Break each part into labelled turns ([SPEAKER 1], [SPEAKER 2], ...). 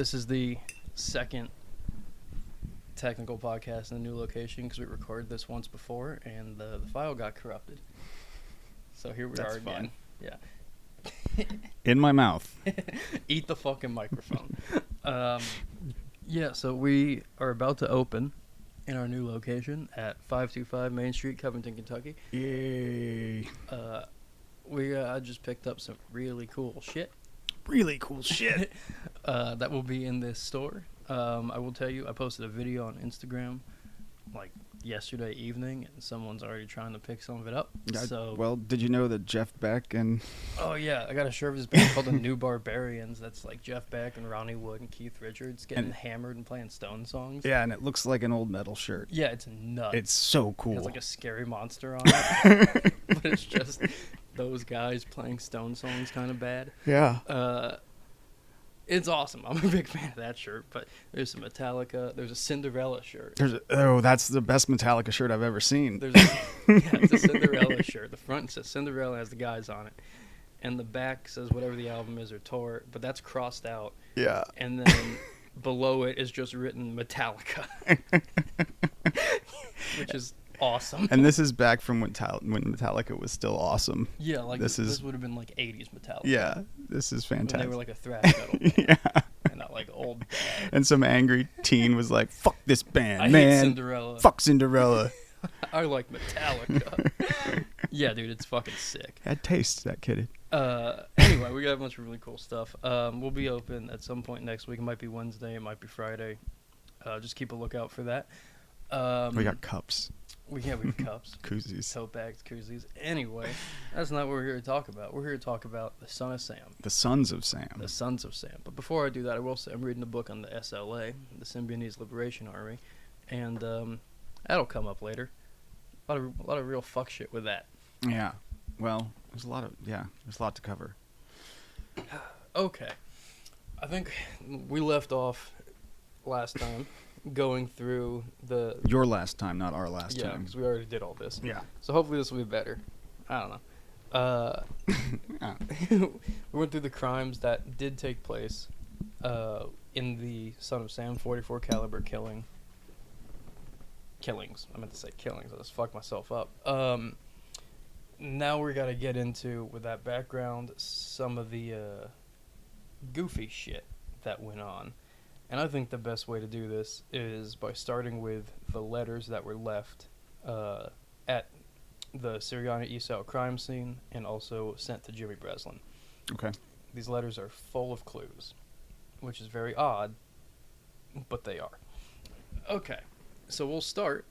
[SPEAKER 1] This is the second technical podcast in a new location because we recorded this once before and the file got corrupted. So here we are again. Yeah.
[SPEAKER 2] In my mouth.
[SPEAKER 1] Eat the fucking microphone. Yeah, so we are about to open in our new location at 525 Main Street, Covington, Kentucky.
[SPEAKER 2] Yay.
[SPEAKER 1] I just picked up some really cool shit.
[SPEAKER 2] Really cool shit.
[SPEAKER 1] That will be in this store. I will tell you, I posted a video on Instagram like yesterday evening, and someone's already trying to pick some of it up.
[SPEAKER 2] Well, did you know that Jeff Beck and...
[SPEAKER 1] Oh, yeah, I got a shirt of this band called the New Barbarians. That's like Jeff Beck and Ronnie Wood and Keith Richards getting hammered and playing Stone songs.
[SPEAKER 2] Yeah, and it looks like an old metal shirt.
[SPEAKER 1] Yeah, it's nuts.
[SPEAKER 2] It's so cool.
[SPEAKER 1] It has like a scary monster on it, but it's just those guys playing Stone songs kind of bad.
[SPEAKER 2] Yeah.
[SPEAKER 1] It's awesome. I'm a big fan of that shirt, but there's some Metallica. There's a Cinderella shirt.
[SPEAKER 2] That's the best Metallica shirt I've ever seen.
[SPEAKER 1] It's a Cinderella shirt. The front says Cinderella, has the guys on it, and the back says whatever the album is or tour, but that's crossed out.
[SPEAKER 2] Yeah.
[SPEAKER 1] And then below it is just written Metallica, which is awesome.
[SPEAKER 2] And this is back from when Metallica was still awesome.
[SPEAKER 1] Yeah, like this would have been like 80s Metallica.
[SPEAKER 2] Yeah, this is fantastic.
[SPEAKER 1] When they were like a thrash metal band.
[SPEAKER 2] Yeah.
[SPEAKER 1] And not like old band.
[SPEAKER 2] And some angry teen was like, fuck this band,
[SPEAKER 1] I
[SPEAKER 2] man.
[SPEAKER 1] hate Cinderella.
[SPEAKER 2] Fuck Cinderella.
[SPEAKER 1] I like Metallica. Yeah, dude, it's fucking sick.
[SPEAKER 2] Had taste, that kid.
[SPEAKER 1] Anyway, we got a bunch of really cool stuff. We'll be open at some point next week. It might be Wednesday. It might be Friday. Just keep a lookout for that.
[SPEAKER 2] We got cups.
[SPEAKER 1] We have cups.
[SPEAKER 2] Koozies.
[SPEAKER 1] Tote bags, koozies. Anyway, that's not what we're here to talk about. We're here to talk about the Son of Sam.
[SPEAKER 2] The Sons of Sam.
[SPEAKER 1] The Sons of Sam. But before I do that, I will say I'm reading a book on the SLA, the Symbionese Liberation Army, and that'll come up later. A lot of real fuck shit with that.
[SPEAKER 2] Yeah. Well, there's a lot to cover.
[SPEAKER 1] Okay. I think we left off last time going through
[SPEAKER 2] your last time, not our last time.
[SPEAKER 1] Yeah, because we already did all this.
[SPEAKER 2] Yeah.
[SPEAKER 1] So hopefully this will be better. I don't know. We went through the crimes that did take place in the Son of Sam 44 caliber killings. I meant to say killings. I just fucked myself up. Now we got to get into, with that background, some of the goofy shit that went on. And I think the best way to do this is by starting with the letters that were left at the Sirianni Esau crime scene and also sent to Jimmy Breslin.
[SPEAKER 2] Okay.
[SPEAKER 1] These letters are full of clues, which is very odd, but they are. Okay, so we'll start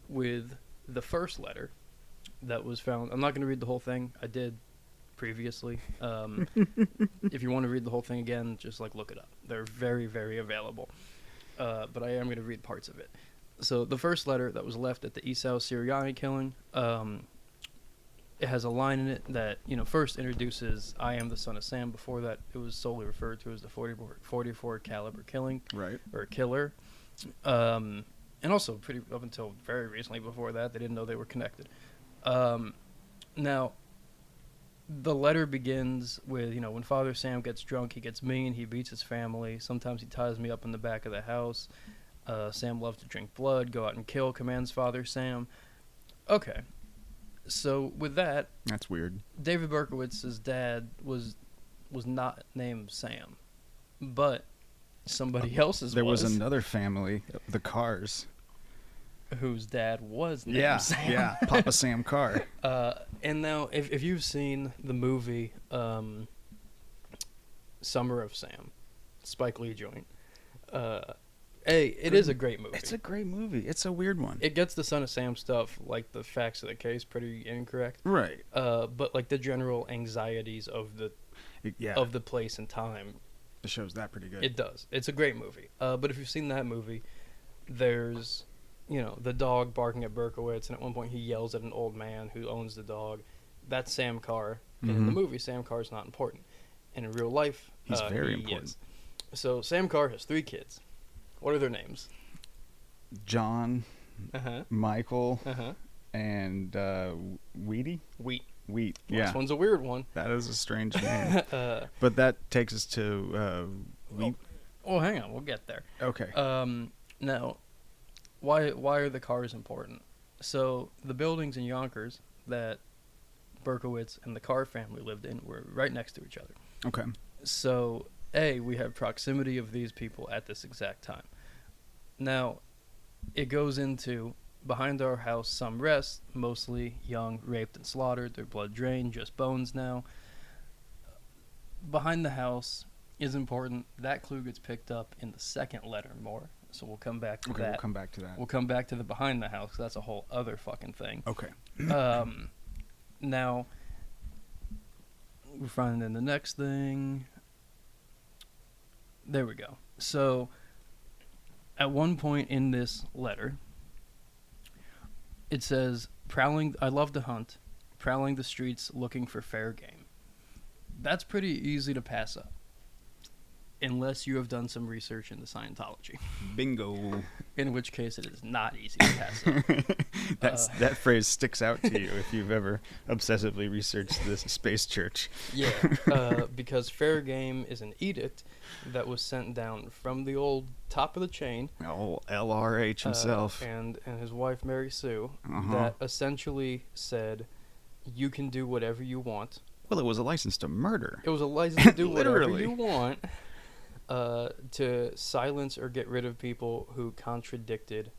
[SPEAKER 1] with the first letter that was found. I'm not going to read the whole thing. I did previously. If you want to read the whole thing again, just look it up. They're very, very available. But I am going to read parts of it. So the first letter that was left at the Esau Sirianni killing, it has a line in it that, first introduces I am the Son of Sam. Before that, it was solely referred to as the 44 caliber killing.
[SPEAKER 2] Right.
[SPEAKER 1] Or killer. And also pretty up until very recently before that, they didn't know they were connected. Now, the letter begins with, when Father Sam gets drunk, he gets mean, he beats his family. Sometimes he ties me up in the back of the house. Sam loves to drink blood, go out and kill, commands Father Sam. Okay. So with that...
[SPEAKER 2] That's weird.
[SPEAKER 1] David Berkowitz's dad was not named Sam. But somebody else's
[SPEAKER 2] There was another family, the Carrs.
[SPEAKER 1] Whose dad was named Sam.
[SPEAKER 2] Yeah, Papa Sam Carr.
[SPEAKER 1] And now, if you've seen the movie Summer of Sam, Spike Lee joint, it is a great movie.
[SPEAKER 2] It's a great movie. It's a weird one.
[SPEAKER 1] It gets the Son of Sam stuff, like the facts of the case, pretty incorrect.
[SPEAKER 2] Right.
[SPEAKER 1] But like the general anxieties of the place and time.
[SPEAKER 2] It shows that pretty good.
[SPEAKER 1] It does. It's a great movie. But if you've seen that movie, there's... the dog barking at Berkowitz, and at one point he yells at an old man who owns the dog. That's Sam Carr. And in the movie, Sam Carr is not important. And in real life,
[SPEAKER 2] he's very important.
[SPEAKER 1] Is. So Sam Carr has 3 kids. What are their names?
[SPEAKER 2] John, Michael, and Wheaty?
[SPEAKER 1] Wheat.
[SPEAKER 2] Yeah.
[SPEAKER 1] This one's a weird one.
[SPEAKER 2] That is a strange name. But that takes us to
[SPEAKER 1] Well, hang on, we'll get there.
[SPEAKER 2] Okay.
[SPEAKER 1] Now, why are the cars important? So the buildings in Yonkers that Berkowitz and the Carr family lived in were right next to each other.
[SPEAKER 2] Okay.
[SPEAKER 1] So, we have proximity of these people at this exact time. Now, it goes into behind our house some rest, mostly young, raped and slaughtered, their blood drained, just bones now. Behind the house is important. That clue gets picked up in the second letter more. So we'll come back to
[SPEAKER 2] Okay,
[SPEAKER 1] that.
[SPEAKER 2] we'll come back to that.
[SPEAKER 1] We'll come back to the behind the house. 'Cause that's a whole other fucking thing.
[SPEAKER 2] Okay.
[SPEAKER 1] Now, we're finding the next thing. There we go. So, at one point in this letter, it says, I love to hunt, prowling the streets looking for fair game. That's pretty easy to pass up. Unless you have done some research into Scientology.
[SPEAKER 2] Bingo.
[SPEAKER 1] In which case, it is not easy to pass up.
[SPEAKER 2] That phrase sticks out to you if you've ever obsessively researched this space church.
[SPEAKER 1] Yeah, because fair game is an edict that was sent down from the old top of the chain.
[SPEAKER 2] Oh, LRH himself.
[SPEAKER 1] And his wife, Mary Sue,
[SPEAKER 2] Uh-huh.
[SPEAKER 1] that essentially said, you can do whatever you want.
[SPEAKER 2] Well, it was a license to murder.
[SPEAKER 1] It was a license to do whatever
[SPEAKER 2] Literally.
[SPEAKER 1] you want. To silence or get rid of people who contradicted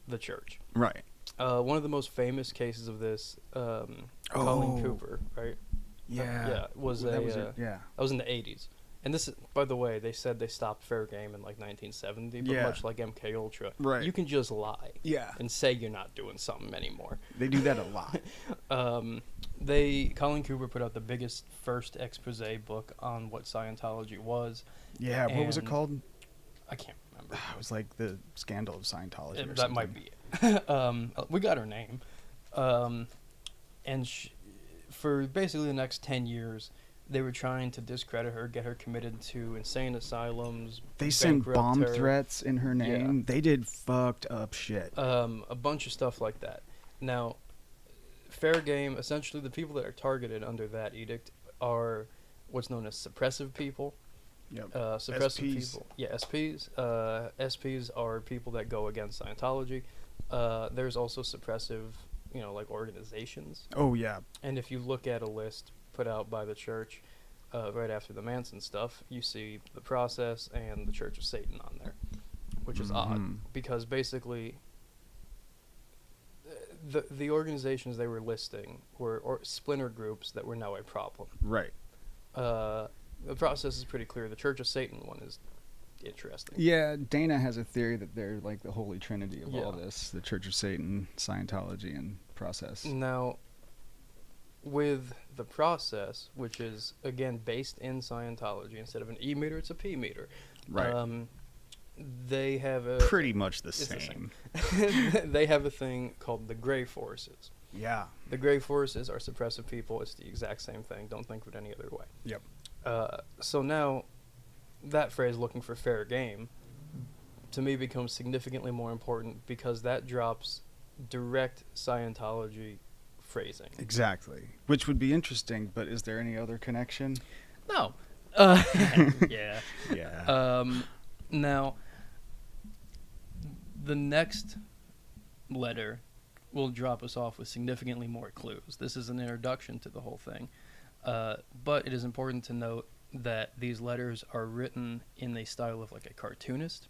[SPEAKER 1] the church.
[SPEAKER 2] Right.
[SPEAKER 1] One of the most famous cases of this, Colleen Cooper, right?
[SPEAKER 2] Yeah.
[SPEAKER 1] Was
[SPEAKER 2] That
[SPEAKER 1] a
[SPEAKER 2] was it, yeah.
[SPEAKER 1] that was in the 80s. And this, by the way, they said they stopped fair game in like 1970, but
[SPEAKER 2] Yeah.
[SPEAKER 1] much like MK Ultra,
[SPEAKER 2] Right.
[SPEAKER 1] you can just lie
[SPEAKER 2] Yeah.
[SPEAKER 1] and say you're not doing something anymore.
[SPEAKER 2] They do that a lot.
[SPEAKER 1] Colleen Cooper put out the biggest first expose book on what Scientology was.
[SPEAKER 2] Yeah, what was it
[SPEAKER 1] And-
[SPEAKER 2] called?
[SPEAKER 1] I can't remember.
[SPEAKER 2] It was like the scandal of Scientology or
[SPEAKER 1] That
[SPEAKER 2] something.
[SPEAKER 1] might be it. We got her name. And for basically the next 10 years, they were trying to discredit her, get her committed to insane asylums.
[SPEAKER 2] They sent
[SPEAKER 1] bankrupt
[SPEAKER 2] bomb
[SPEAKER 1] her,
[SPEAKER 2] threats in her name.
[SPEAKER 1] Yeah.
[SPEAKER 2] They did fucked up shit.
[SPEAKER 1] a bunch of stuff like that. Now, fair game, essentially the people that are targeted under that edict are what's known as suppressive people.
[SPEAKER 2] Yep.
[SPEAKER 1] Suppressive
[SPEAKER 2] SPs.
[SPEAKER 1] people. Yeah, SPs. SPs are people that go against Scientology. There's also suppressive, like organizations.
[SPEAKER 2] Oh, yeah.
[SPEAKER 1] And if you look at a list put out by the church right after the Manson stuff, you see the Process and the Church of Satan on there, which is odd
[SPEAKER 2] Mhm.
[SPEAKER 1] because basically the organizations they were listing were splinter groups that were now a problem.
[SPEAKER 2] Right.
[SPEAKER 1] The Process is pretty clear. The Church of Satan one is interesting.
[SPEAKER 2] Yeah, Dana has a theory that they're like the holy trinity of
[SPEAKER 1] Yeah.
[SPEAKER 2] all this. The Church of Satan, Scientology, and Process.
[SPEAKER 1] Now, with the Process, which is again based in Scientology, instead of an E meter, it's a P meter.
[SPEAKER 2] Right.
[SPEAKER 1] They have a
[SPEAKER 2] Pretty much the
[SPEAKER 1] it's the
[SPEAKER 2] same.
[SPEAKER 1] they have a thing called the Gray Forces.
[SPEAKER 2] Yeah.
[SPEAKER 1] The Gray Forces are suppressive people. It's the exact same thing. Don't think of it any other way.
[SPEAKER 2] Yep.
[SPEAKER 1] So now, that phrase "looking for fair game" to me becomes significantly more important because that drops direct Scientology phrasing.
[SPEAKER 2] Exactly. Which would be interesting, but is there any other connection?
[SPEAKER 1] No. Yeah.
[SPEAKER 2] Yeah.
[SPEAKER 1] Now, the next letter will drop us off with significantly more clues. This is an introduction to the whole thing. But it is important to note that these letters are written in the style of like a cartoonist.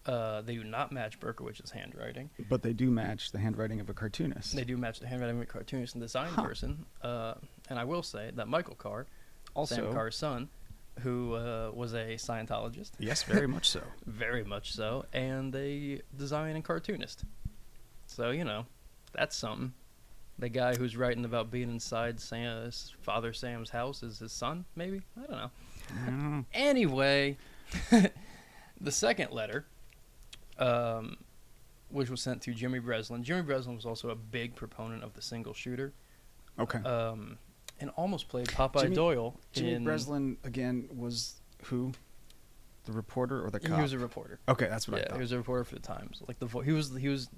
[SPEAKER 1] They do not match Berkowitz's handwriting.
[SPEAKER 2] But they do match the handwriting of a cartoonist.
[SPEAKER 1] They do match the handwriting of a cartoonist and design person. And I will say that Michael Carr,
[SPEAKER 2] Also,
[SPEAKER 1] Sam Carr's son, who was a Scientologist,
[SPEAKER 2] yes, very much so.
[SPEAKER 1] very much so, and a design and cartoonist. So, that's something. The guy who's writing about being inside Father Sam's house is his son, maybe? I don't know.
[SPEAKER 2] Mm.
[SPEAKER 1] Anyway, the second letter, which was sent to Jimmy Breslin. Jimmy Breslin was also a big proponent of the single shooter,
[SPEAKER 2] Okay.
[SPEAKER 1] and almost played Popeye Doyle.
[SPEAKER 2] Jimmy Breslin, again, was who? The reporter or the cop?
[SPEAKER 1] He was a reporter.
[SPEAKER 2] Okay, that's what I
[SPEAKER 1] Yeah,
[SPEAKER 2] thought.
[SPEAKER 1] he was a reporter for the Times. Like he was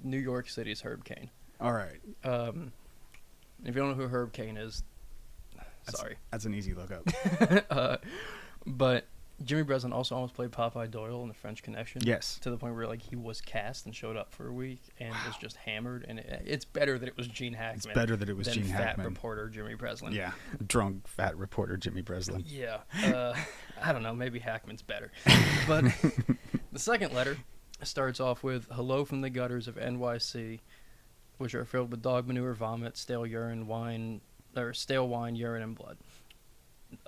[SPEAKER 1] New York City's Herb Cain.
[SPEAKER 2] All right.
[SPEAKER 1] If you don't know who Herb Cain is, sorry.
[SPEAKER 2] That's an easy look up.
[SPEAKER 1] But Jimmy Breslin also almost played Popeye Doyle in The French Connection.
[SPEAKER 2] Yes.
[SPEAKER 1] To the point where like he was cast and showed up for a week and was just hammered. And it's better that it was Gene Hackman.
[SPEAKER 2] It's better that it was
[SPEAKER 1] than
[SPEAKER 2] Gene
[SPEAKER 1] fat
[SPEAKER 2] Hackman.
[SPEAKER 1] reporter Jimmy Breslin.
[SPEAKER 2] Yeah, drunk fat reporter Jimmy Breslin.
[SPEAKER 1] Yeah. I don't know. Maybe Hackman's better. But the second letter starts off with "Hello from the gutters of NYC, which are filled with dog manure, vomit, stale urine, wine, urine, and blood."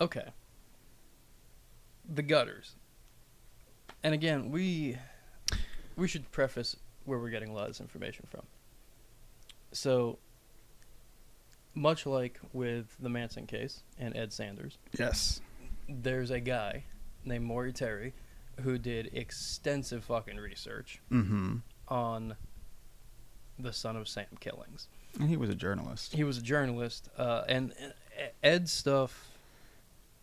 [SPEAKER 1] Okay. The gutters. And again, we should preface where we're getting a lot of this information from. So, much like with the Manson case and Ed Sanders,
[SPEAKER 2] Yes.
[SPEAKER 1] there's a guy named Maury Terry who did extensive fucking research
[SPEAKER 2] Mm-hmm.
[SPEAKER 1] on the Son of Sam killings.
[SPEAKER 2] And he was a journalist.
[SPEAKER 1] He was a journalist, and Ed's stuff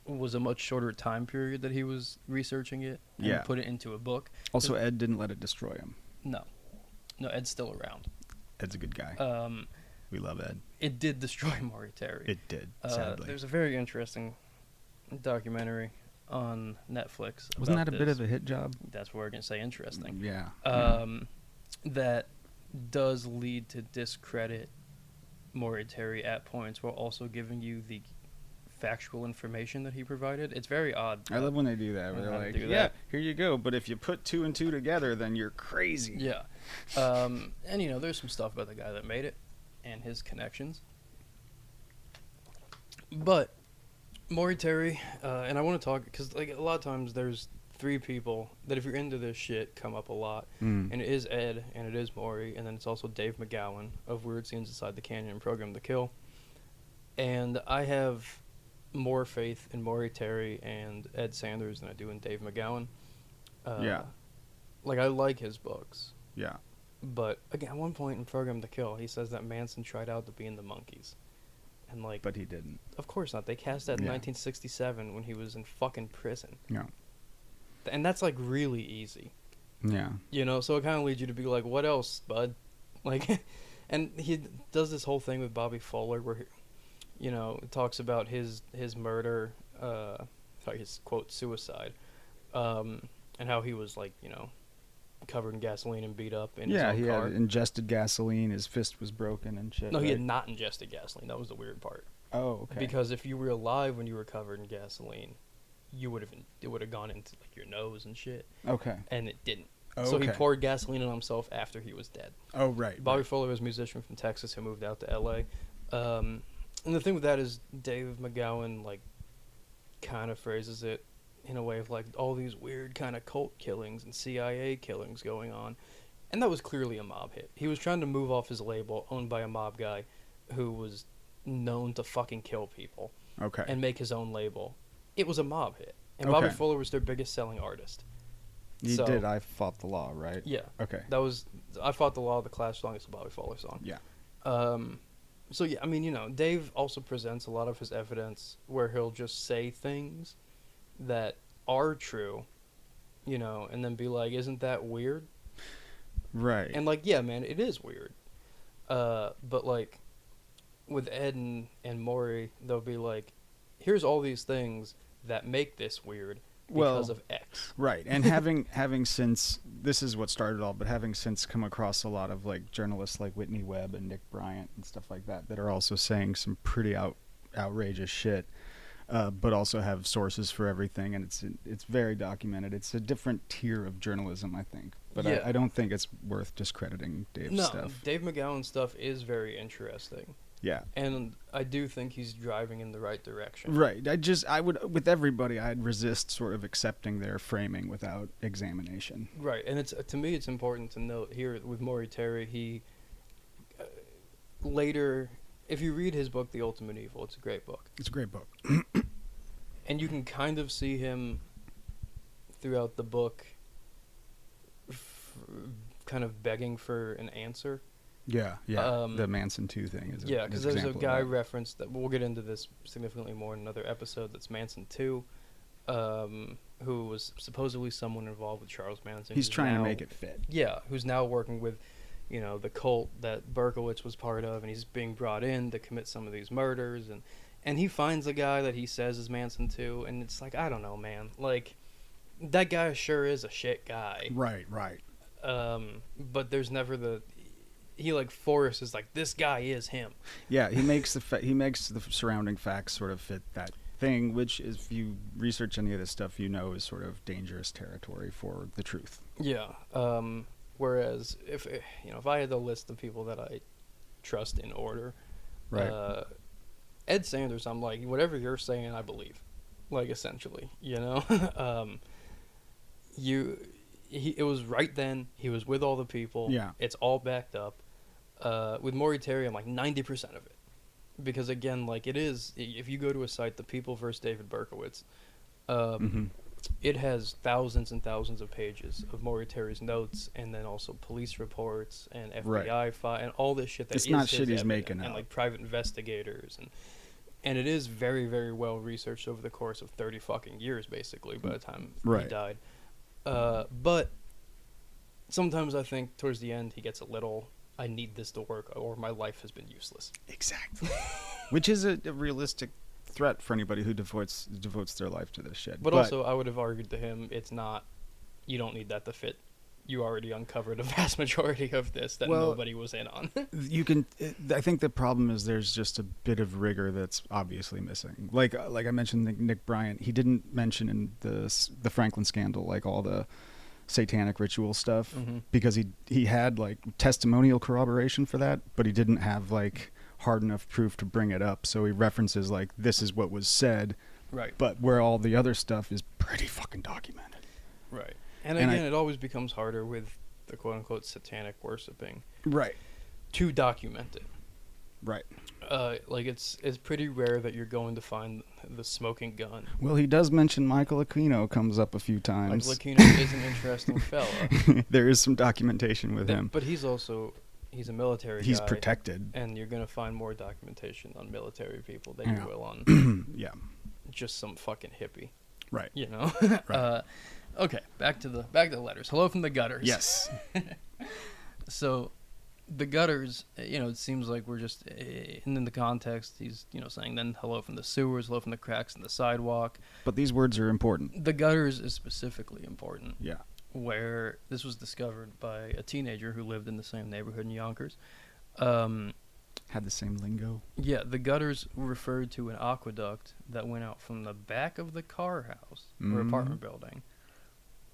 [SPEAKER 1] was a much shorter time period that he was researching it and
[SPEAKER 2] Yeah.
[SPEAKER 1] put it into a book.
[SPEAKER 2] Also, Ed didn't let it destroy him.
[SPEAKER 1] No, Ed's still around.
[SPEAKER 2] Ed's a good guy. We love Ed.
[SPEAKER 1] It did destroy Maury Terry.
[SPEAKER 2] It did, sadly.
[SPEAKER 1] There's a very interesting documentary on Netflix.
[SPEAKER 2] Wasn't
[SPEAKER 1] about
[SPEAKER 2] that a bit
[SPEAKER 1] this.
[SPEAKER 2] of a hit job?
[SPEAKER 1] That's where we're gonna say interesting.
[SPEAKER 2] Yeah.
[SPEAKER 1] That does lead to discredit Maury Terry at points while also giving you the factual information that he provided. It's very odd.
[SPEAKER 2] I love when they do that. Where
[SPEAKER 1] know
[SPEAKER 2] they're
[SPEAKER 1] how to
[SPEAKER 2] like,
[SPEAKER 1] do
[SPEAKER 2] yeah,
[SPEAKER 1] that.
[SPEAKER 2] here you go. But if you put 2 and 2 together, then you're crazy.
[SPEAKER 1] Yeah. And, you know, there's some stuff about the guy that made it and his connections. But Maury Terry, and I want to talk, because like, a lot of times there's 3 people that if you're into this shit come up a lot.
[SPEAKER 2] Mm.
[SPEAKER 1] And it is Ed, and it is Maury, and then it's also Dave McGowan of Weird Scenes Inside the Canyon and Program to Kill. And I have more faith in Maury Terry and Ed Sanders than I do in Dave McGowan.
[SPEAKER 2] Yeah.
[SPEAKER 1] Like, I like his books.
[SPEAKER 2] Yeah.
[SPEAKER 1] But, again, at one point in Program to Kill, he says that Manson tried out to be in the Monkees. And, like,
[SPEAKER 2] But he didn't.
[SPEAKER 1] of course not. They cast that in
[SPEAKER 2] Yeah.
[SPEAKER 1] 1967 when he was in fucking prison.
[SPEAKER 2] Yeah.
[SPEAKER 1] And that's, like, really easy.
[SPEAKER 2] Yeah.
[SPEAKER 1] You know, so it kind of leads you to be like, what else, bud? Like, and he does this whole thing with Bobby Fuller where, you know, talks about his murder, sorry, his, quote, suicide, and how he was, like, you know, covered in gasoline and beat up in his
[SPEAKER 2] Yeah,
[SPEAKER 1] own
[SPEAKER 2] he
[SPEAKER 1] car.
[SPEAKER 2] had ingested gasoline. His fist was broken and shit.
[SPEAKER 1] No, he had
[SPEAKER 2] right?
[SPEAKER 1] not ingested gasoline. That was the weird part.
[SPEAKER 2] Oh, okay.
[SPEAKER 1] Because if you were alive when you were covered in gasoline, it would have gone into, like, your nose and shit,
[SPEAKER 2] Okay.
[SPEAKER 1] and it didn't.
[SPEAKER 2] Oh,
[SPEAKER 1] So
[SPEAKER 2] okay.
[SPEAKER 1] he poured gasoline on himself after he was dead.
[SPEAKER 2] Oh, right.
[SPEAKER 1] Bobby
[SPEAKER 2] right.
[SPEAKER 1] Fuller was a musician from Texas who moved out to L.A. And the thing with that is Dave McGowan, like, kind of phrases it in a way of, like, all these weird kind of cult killings and CIA killings going on. And that was clearly a mob hit. He was trying to move off his label owned by a mob guy who was known to fucking kill people
[SPEAKER 2] Okay.
[SPEAKER 1] and make his own label. It was a mob hit. And Bobby
[SPEAKER 2] Okay.
[SPEAKER 1] Fuller was their biggest selling artist.
[SPEAKER 2] You
[SPEAKER 1] so-
[SPEAKER 2] did. I fought the law, right?
[SPEAKER 1] Yeah.
[SPEAKER 2] Okay.
[SPEAKER 1] That was I Fought the Law, the Clash song. It's a Bobby Fuller song.
[SPEAKER 2] Yeah.
[SPEAKER 1] So yeah, I mean, you know, Dave also presents a lot of his evidence where he'll just say things that are true, you know, and then be like, "Isn't that weird?"
[SPEAKER 2] Right.
[SPEAKER 1] And like, yeah, man, it is weird. But like, with Ed and Maury, they'll be like, "Here's all these things that make this weird because of X."
[SPEAKER 2] Right, and having since this is what started it all, but having since come across a lot of like journalists like Whitney Webb and Nick Bryant and stuff like that that are also saying some pretty outrageous shit, but also have sources for everything, and it's very documented. It's a different tier of journalism, I think, but
[SPEAKER 1] Yeah.
[SPEAKER 2] I don't think it's worth discrediting Dave's
[SPEAKER 1] No,
[SPEAKER 2] stuff.
[SPEAKER 1] Dave McGowan's stuff is very interesting,
[SPEAKER 2] Yeah.
[SPEAKER 1] and I do think he's driving in the right direction.
[SPEAKER 2] Right. I would, with everybody, I'd resist sort of accepting their framing without examination.
[SPEAKER 1] Right, and it's to me, it's important to note here with Maury Terry, he later, if you read his book, The Ultimate Evil, it's a great book,
[SPEAKER 2] It's a great book.
[SPEAKER 1] and you can kind of see him throughout the book, kind of begging for an answer.
[SPEAKER 2] Yeah, yeah.
[SPEAKER 1] Um,
[SPEAKER 2] The Manson 2 thing is
[SPEAKER 1] Yeah, because there's a
[SPEAKER 2] example of
[SPEAKER 1] guy
[SPEAKER 2] that.
[SPEAKER 1] referenced that we'll get into this significantly more in another episode. That's Manson 2, who was supposedly someone involved with Charles Manson.
[SPEAKER 2] He's
[SPEAKER 1] who's
[SPEAKER 2] trying to
[SPEAKER 1] now-
[SPEAKER 2] make it fit.
[SPEAKER 1] Yeah, who's now working with, you know, the cult that Berkowitz was part of, and he's being brought in to commit some of these murders, and he finds a guy that he says is Manson too, and it's like, I don't know, man. Like, that guy sure is a shit guy.
[SPEAKER 2] Right.
[SPEAKER 1] But there's never he like forces like this guy is him.
[SPEAKER 2] Yeah, he makes the surrounding facts sort of fit that thing, which is, if you research any of this stuff, is sort of dangerous territory for the truth.
[SPEAKER 1] Yeah. Whereas if I had the list of people that I trust in order,
[SPEAKER 2] Right.
[SPEAKER 1] Ed Sanders, I'm like, whatever you're saying, I believe. Like, essentially, it was right then. He was with all the people.
[SPEAKER 2] Yeah.
[SPEAKER 1] It's all backed up. With Maury Terry, I'm like 90% of it. Because, again, like, it is, if you go to a site, The People versus David Berkowitz, it has thousands and thousands of pages of Maury Terry's notes, and then also police reports and FBI file and all this shit that
[SPEAKER 2] It's
[SPEAKER 1] is
[SPEAKER 2] not
[SPEAKER 1] his
[SPEAKER 2] shit he's
[SPEAKER 1] evidence,
[SPEAKER 2] making
[SPEAKER 1] and
[SPEAKER 2] up.
[SPEAKER 1] like private investigators and it is very, very well researched over the course of 30 fucking years, basically, by the time he died. But sometimes I think towards the end he gets a little, I need this to work or my life has been useless.
[SPEAKER 2] Exactly. Which is a realistic threat for anybody who devotes their life to this shit.
[SPEAKER 1] But also, I would have argued to him, it's not, you don't need that to fit. You already uncovered a vast majority of this that nobody was in on.
[SPEAKER 2] I think the problem is there's just a bit of rigor that's obviously missing. Like I mentioned, Nick Bryant, he didn't mention in the Franklin scandal, like all the satanic ritual stuff, because he had like testimonial corroboration for that, but he didn't have like hard enough proof to bring it up. So he references like, this is what was said,
[SPEAKER 1] right?
[SPEAKER 2] But where all the other stuff is pretty fucking documented,
[SPEAKER 1] right? And again, it always becomes harder with the quote-unquote satanic worshipping,
[SPEAKER 2] right,
[SPEAKER 1] to document it,
[SPEAKER 2] right.
[SPEAKER 1] Like it's pretty rare that you're going to find the smoking gun.
[SPEAKER 2] Well, he does mention Michael Aquino comes up a few times.
[SPEAKER 1] Michael Aquino is an interesting fella.
[SPEAKER 2] There is some documentation with him,
[SPEAKER 1] but he's a military guy.
[SPEAKER 2] He's protected,
[SPEAKER 1] and you're gonna find more documentation on military people than you will on just some fucking hippie,
[SPEAKER 2] right?
[SPEAKER 1] Right. Okay, back to the letters. Hello from the gutters.
[SPEAKER 2] Yes.
[SPEAKER 1] So, the gutters, it seems like we're just, and in the context, he's, saying then hello from the sewers, hello from the cracks in the sidewalk.
[SPEAKER 2] But these words are important.
[SPEAKER 1] The gutters is specifically important.
[SPEAKER 2] Yeah.
[SPEAKER 1] Where this was discovered by a teenager who lived in the same neighborhood in Yonkers.
[SPEAKER 2] Had the same lingo.
[SPEAKER 1] Yeah, the gutters referred to an aqueduct that went out from the back of the car house or apartment building.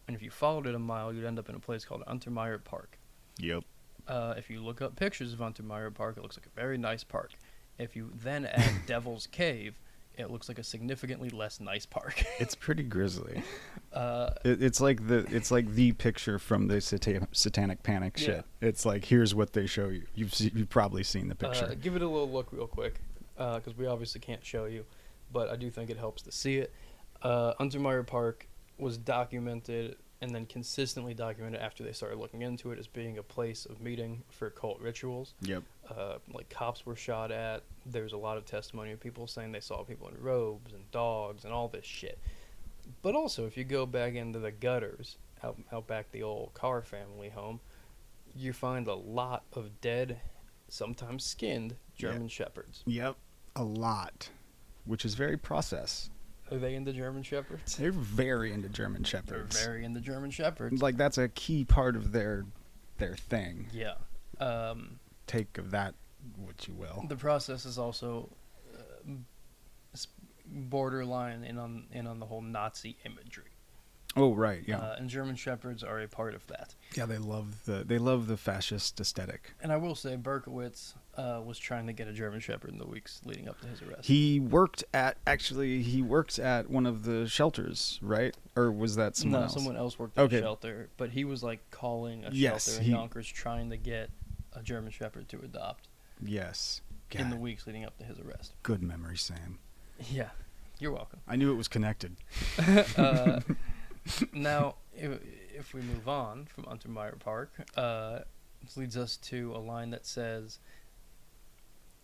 [SPEAKER 1] And if you followed it a mile, you'd end up in a place called Untermyer Park.
[SPEAKER 2] Yep.
[SPEAKER 1] If you look up pictures of Untermyer Park, it looks like a very nice park. If you then add Devil's Cave, it looks like a significantly less nice park.
[SPEAKER 2] It's pretty grisly. It's like the picture from the Satanic Panic shit. It's like, here's what they show you. You've probably seen the picture.
[SPEAKER 1] Give it a little look real quick, because we obviously can't show you, but I do think it helps to see it. Untermyer Park was documented and then consistently documented after they started looking into it as being a place of meeting for cult rituals.
[SPEAKER 2] Yep.
[SPEAKER 1] Like cops were shot at. There's a lot of testimony of people saying they saw people in robes and dogs and all this shit. But also, if you go back into the gutters, out back the old Carr family home, you find a lot of dead, sometimes skinned, German Shepherds.
[SPEAKER 2] Yep. A lot. Which is very process.
[SPEAKER 1] Are they into German Shepherds?
[SPEAKER 2] They're very into German Shepherds.
[SPEAKER 1] They're very into German Shepherds.
[SPEAKER 2] Like, that's a key part of their thing.
[SPEAKER 1] Yeah.
[SPEAKER 2] Take of that what you will.
[SPEAKER 1] The process is also borderline in on the whole Nazi imagery.
[SPEAKER 2] Oh, right, yeah.
[SPEAKER 1] And German Shepherds are a part of that.
[SPEAKER 2] Yeah, they love the fascist aesthetic.
[SPEAKER 1] And I will say, Berkowitz was trying to get a German Shepherd in the weeks leading up to his arrest.
[SPEAKER 2] He worked at one of the shelters, right? Or was that someone else?
[SPEAKER 1] No, someone else worked at a shelter, but he was like calling a shelter in Yonkers trying to get a German Shepherd to adopt.
[SPEAKER 2] Yes. God.
[SPEAKER 1] In the weeks leading up to his arrest.
[SPEAKER 2] Good memory, Sam.
[SPEAKER 1] Yeah, you're welcome.
[SPEAKER 2] I knew it was connected.
[SPEAKER 1] Now, if we move on from Untermyer Park, this leads us to a line that says...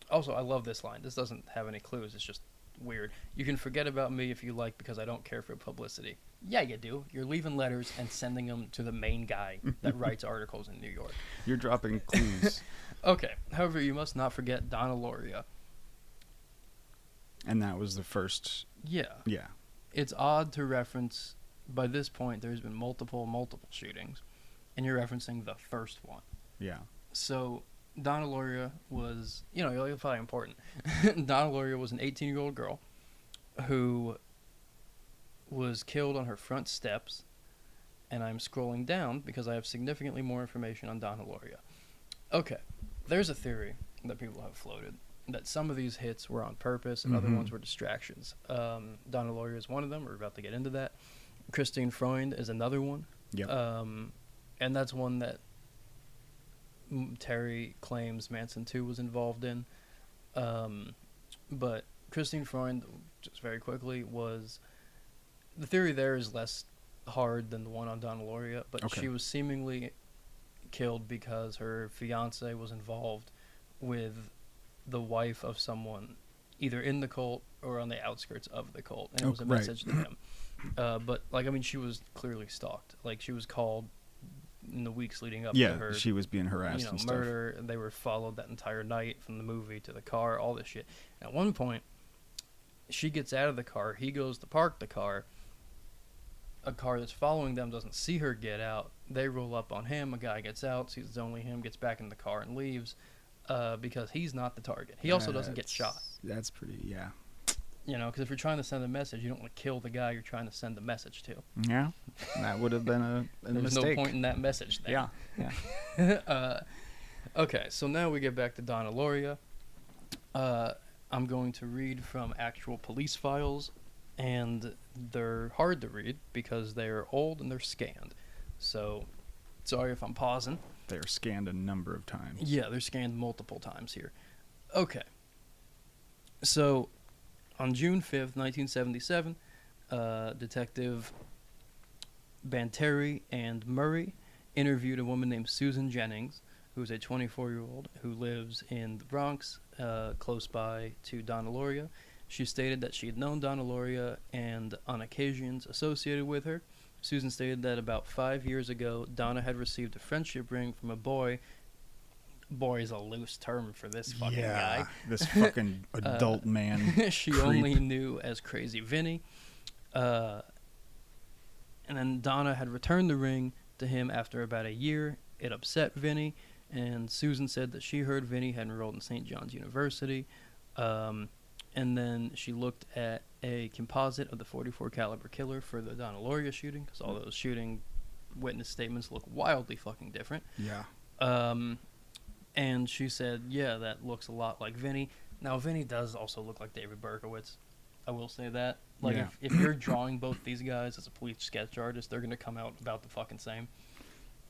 [SPEAKER 1] Also, I love this line. This doesn't have any clues. It's just weird. You can forget about me if you like because I don't care for publicity. Yeah, you do. You're leaving letters and sending them to the main guy that writes articles in New York.
[SPEAKER 2] You're dropping clues.
[SPEAKER 1] Okay. However, you must not forget Donna Lauria.
[SPEAKER 2] And that was the first...
[SPEAKER 1] Yeah.
[SPEAKER 2] Yeah.
[SPEAKER 1] It's odd to reference by this point, there's been multiple shootings, and you're referencing the first one.
[SPEAKER 2] Yeah.
[SPEAKER 1] So Donna Loria was, you'll find important. Donna Loria was an 18-year-old girl who was killed on her front steps, and I'm scrolling down because I have significantly more information on Donna Loria. Okay, there's a theory that people have floated that some of these hits were on purpose and other ones were distractions. Donna Loria is one of them. We're about to get into that. Christine Freund is another one.
[SPEAKER 2] Yep.
[SPEAKER 1] And that's one that Terry claims Manson 2 was involved in. But Christine Freund, just very quickly, was... The theory there is less hard than the one on Donna Loria, but
[SPEAKER 2] Okay.
[SPEAKER 1] she was seemingly killed because her fiance was involved with the wife of someone either in the cult or on the outskirts of the cult, and it was a
[SPEAKER 2] right.
[SPEAKER 1] message to him. But she was clearly stalked. Like, she was called in the weeks leading up to
[SPEAKER 2] Yeah,
[SPEAKER 1] her
[SPEAKER 2] she was being harassed and stuff.
[SPEAKER 1] murder. They were followed that entire night from the movie to the car, all this shit. At one point, she gets out of the car. He goes to park the car. A car that's following them doesn't see her get out. They roll up on him. A guy gets out, sees it's only him, gets back in the car and leaves because he's not the target. He also doesn't get shot.
[SPEAKER 2] That's pretty, yeah.
[SPEAKER 1] Because if you're trying to send a message, you don't want to kill the guy you're trying to send the message to.
[SPEAKER 2] Yeah, that would have been a
[SPEAKER 1] There was
[SPEAKER 2] mistake.
[SPEAKER 1] no point in that message there.
[SPEAKER 2] Yeah.
[SPEAKER 1] Okay, so now we get back to Donna Loria. I'm going to read from actual police files, and they're hard to read because they're old and they're scanned. So, sorry if I'm pausing.
[SPEAKER 2] They're scanned a number of times.
[SPEAKER 1] Yeah, they're scanned multiple times here. Okay. So, on June 5th, 1977, Detective Banteri and Murray interviewed a woman named Susan Jennings, who's a 24-year-old who lives in the Bronx, close by to Donna Loria. She stated that she had known Donna Loria and, on occasions, associated with her. Susan stated that about 5 years ago, Donna had received a friendship ring from a boy. Boy is a loose term for this fucking guy.
[SPEAKER 2] This fucking adult man.
[SPEAKER 1] She
[SPEAKER 2] creep.
[SPEAKER 1] only knew as Crazy Vinny. And then Donna had returned the ring to him after about a year. It upset Vinny, and Susan said that she heard Vinny had enrolled in St. John's University. And then she looked at a composite of the .44 caliber killer for the Donna Loria shooting, because all those shooting witness statements look wildly fucking different.
[SPEAKER 2] Yeah.
[SPEAKER 1] And she said, yeah, that looks a lot like Vinny. Now, Vinny does also look like David Berkowitz. I will say that. Like,
[SPEAKER 2] Yeah.
[SPEAKER 1] if you're drawing both these guys as a police sketch artist, they're going to come out about the fucking same.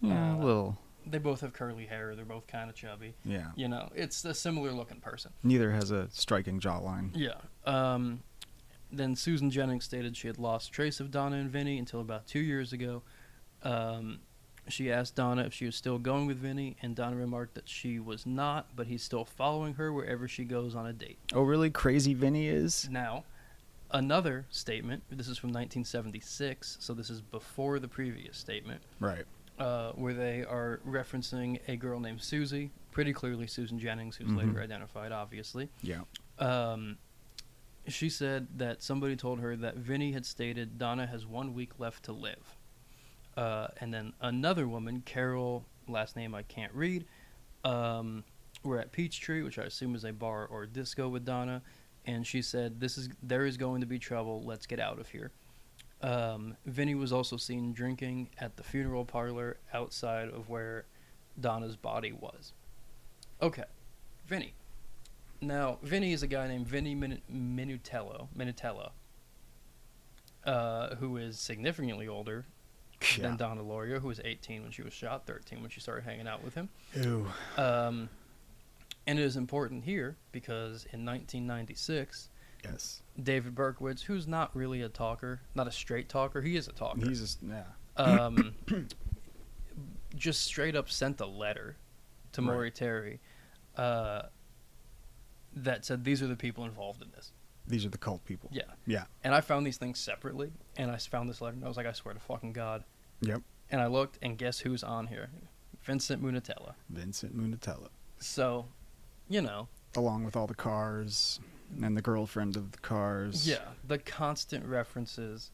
[SPEAKER 2] Yeah, a little.
[SPEAKER 1] They both have curly hair. They're both kind of chubby.
[SPEAKER 2] Yeah.
[SPEAKER 1] It's a similar looking person.
[SPEAKER 2] Neither has a striking jawline.
[SPEAKER 1] Yeah. Then Susan Jennings stated she had lost trace of Donna and Vinny until about 2 years ago. She asked Donna if she was still going with Vinny, and Donna remarked that she was not, but he's still following her wherever she goes on a date.
[SPEAKER 2] Oh, really? Crazy Vinny is?
[SPEAKER 1] Now, another statement, this is from 1976, so this is before the previous statement,
[SPEAKER 2] Right.
[SPEAKER 1] where they are referencing a girl named Susie, pretty clearly Susan Jennings, who's later identified, obviously.
[SPEAKER 2] Yeah.
[SPEAKER 1] She said that somebody told her that Vinny had stated Donna has 1 week left to live. And then another woman, Carol, last name I can't read, were at Peachtree, which I assume is a bar or disco with Donna, and she said, there is going to be trouble, let's get out of here. Vinny was also seen drinking at the funeral parlor outside of where Donna's body was. Okay, Vinny. Now, Vinny is a guy named Vinny Minutella, who is significantly older than Donna Loria, who was 18 when she was shot, 13 when she started hanging out with him.
[SPEAKER 2] Ew.
[SPEAKER 1] And it is important here because in 1996,
[SPEAKER 2] Yes.
[SPEAKER 1] David Berkowitz, who's not really a talker, not a straight talker, he is a talker.
[SPEAKER 2] He's just, yeah.
[SPEAKER 1] Just straight up sent a letter to Maury Terry that said these are the people involved in this.
[SPEAKER 2] These are the cult people.
[SPEAKER 1] Yeah.
[SPEAKER 2] Yeah.
[SPEAKER 1] And I found these things separately, and I found this letter, and I was like, I swear to fucking God.
[SPEAKER 2] Yep.
[SPEAKER 1] And I looked, and guess who's on here? Vincent Munatella.
[SPEAKER 2] Vincent Munatella.
[SPEAKER 1] So,
[SPEAKER 2] Along with all the cars and the girlfriend of the cars.
[SPEAKER 1] yeah, the constant references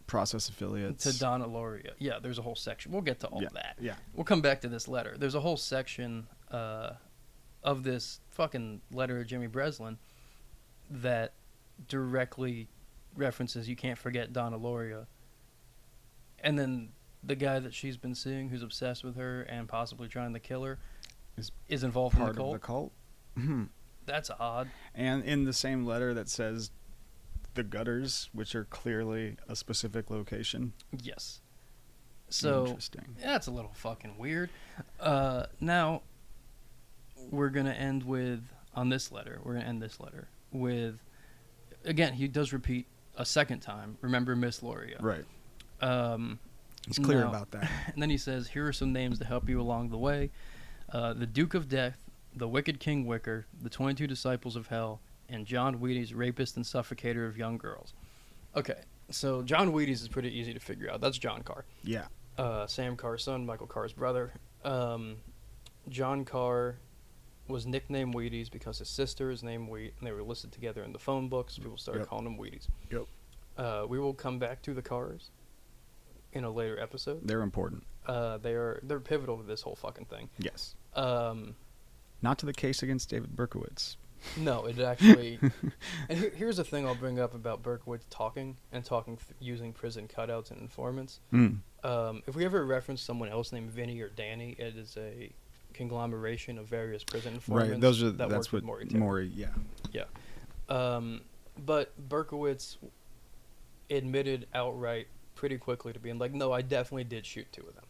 [SPEAKER 2] process affiliates.
[SPEAKER 1] To Donna Lauria. Yeah, there's a whole section. We'll get to all
[SPEAKER 2] Yeah,
[SPEAKER 1] that.
[SPEAKER 2] yeah.
[SPEAKER 1] We'll come back to this letter. There's a whole section of this fucking letter of Jimmy Breslin that directly references you can't forget Donna Lauria. And then the guy that she's been seeing who's obsessed with her and possibly trying to kill her is involved in the
[SPEAKER 2] Part
[SPEAKER 1] cult.
[SPEAKER 2] of the cult.
[SPEAKER 1] That's odd.
[SPEAKER 2] And in the same letter that says the gutters, which are clearly a specific location.
[SPEAKER 1] Yes. So
[SPEAKER 2] Interesting.
[SPEAKER 1] that's a little fucking weird. Now we're gonna end with on this letter. We're gonna end this letter with again. He does repeat a second time. Remember Miss Lauria.
[SPEAKER 2] Right.
[SPEAKER 1] Um,
[SPEAKER 2] He's clear
[SPEAKER 1] now-
[SPEAKER 2] about that.
[SPEAKER 1] And then he says, "Here are some names to help you along the way: the Duke of Death, the Wicked King Wicker, the 22 Disciples of Hell, and John Wheaties, rapist and suffocator of young girls." Okay, so John Wheaties is pretty easy to figure out. That's John Carr.
[SPEAKER 2] Yeah.
[SPEAKER 1] Sam Carr's son, Michael Carr's brother. John Carr was nicknamed Wheaties because his sister is named Wheat, and they were listed together in the phone books. People started
[SPEAKER 2] Yep.
[SPEAKER 1] calling him Wheaties.
[SPEAKER 2] Yep.
[SPEAKER 1] We will come back to the Carrs in a later episode.
[SPEAKER 2] They're important.
[SPEAKER 1] They're pivotal to this whole fucking thing.
[SPEAKER 2] Yes.
[SPEAKER 1] Um,
[SPEAKER 2] Not to the case against David Berkowitz.
[SPEAKER 1] no, it actually. And here's the thing I'll bring up about Berkowitz talking using prison cutouts and informants.
[SPEAKER 2] Mm.
[SPEAKER 1] If we ever reference someone else named Vinny or Danny, it is a conglomeration of various prison informants.
[SPEAKER 2] Right. Those are
[SPEAKER 1] that
[SPEAKER 2] that's
[SPEAKER 1] work
[SPEAKER 2] what
[SPEAKER 1] with Maury Terry.
[SPEAKER 2] Yeah.
[SPEAKER 1] But Berkowitz admitted outright pretty quickly to being like, no, I definitely did shoot two of them.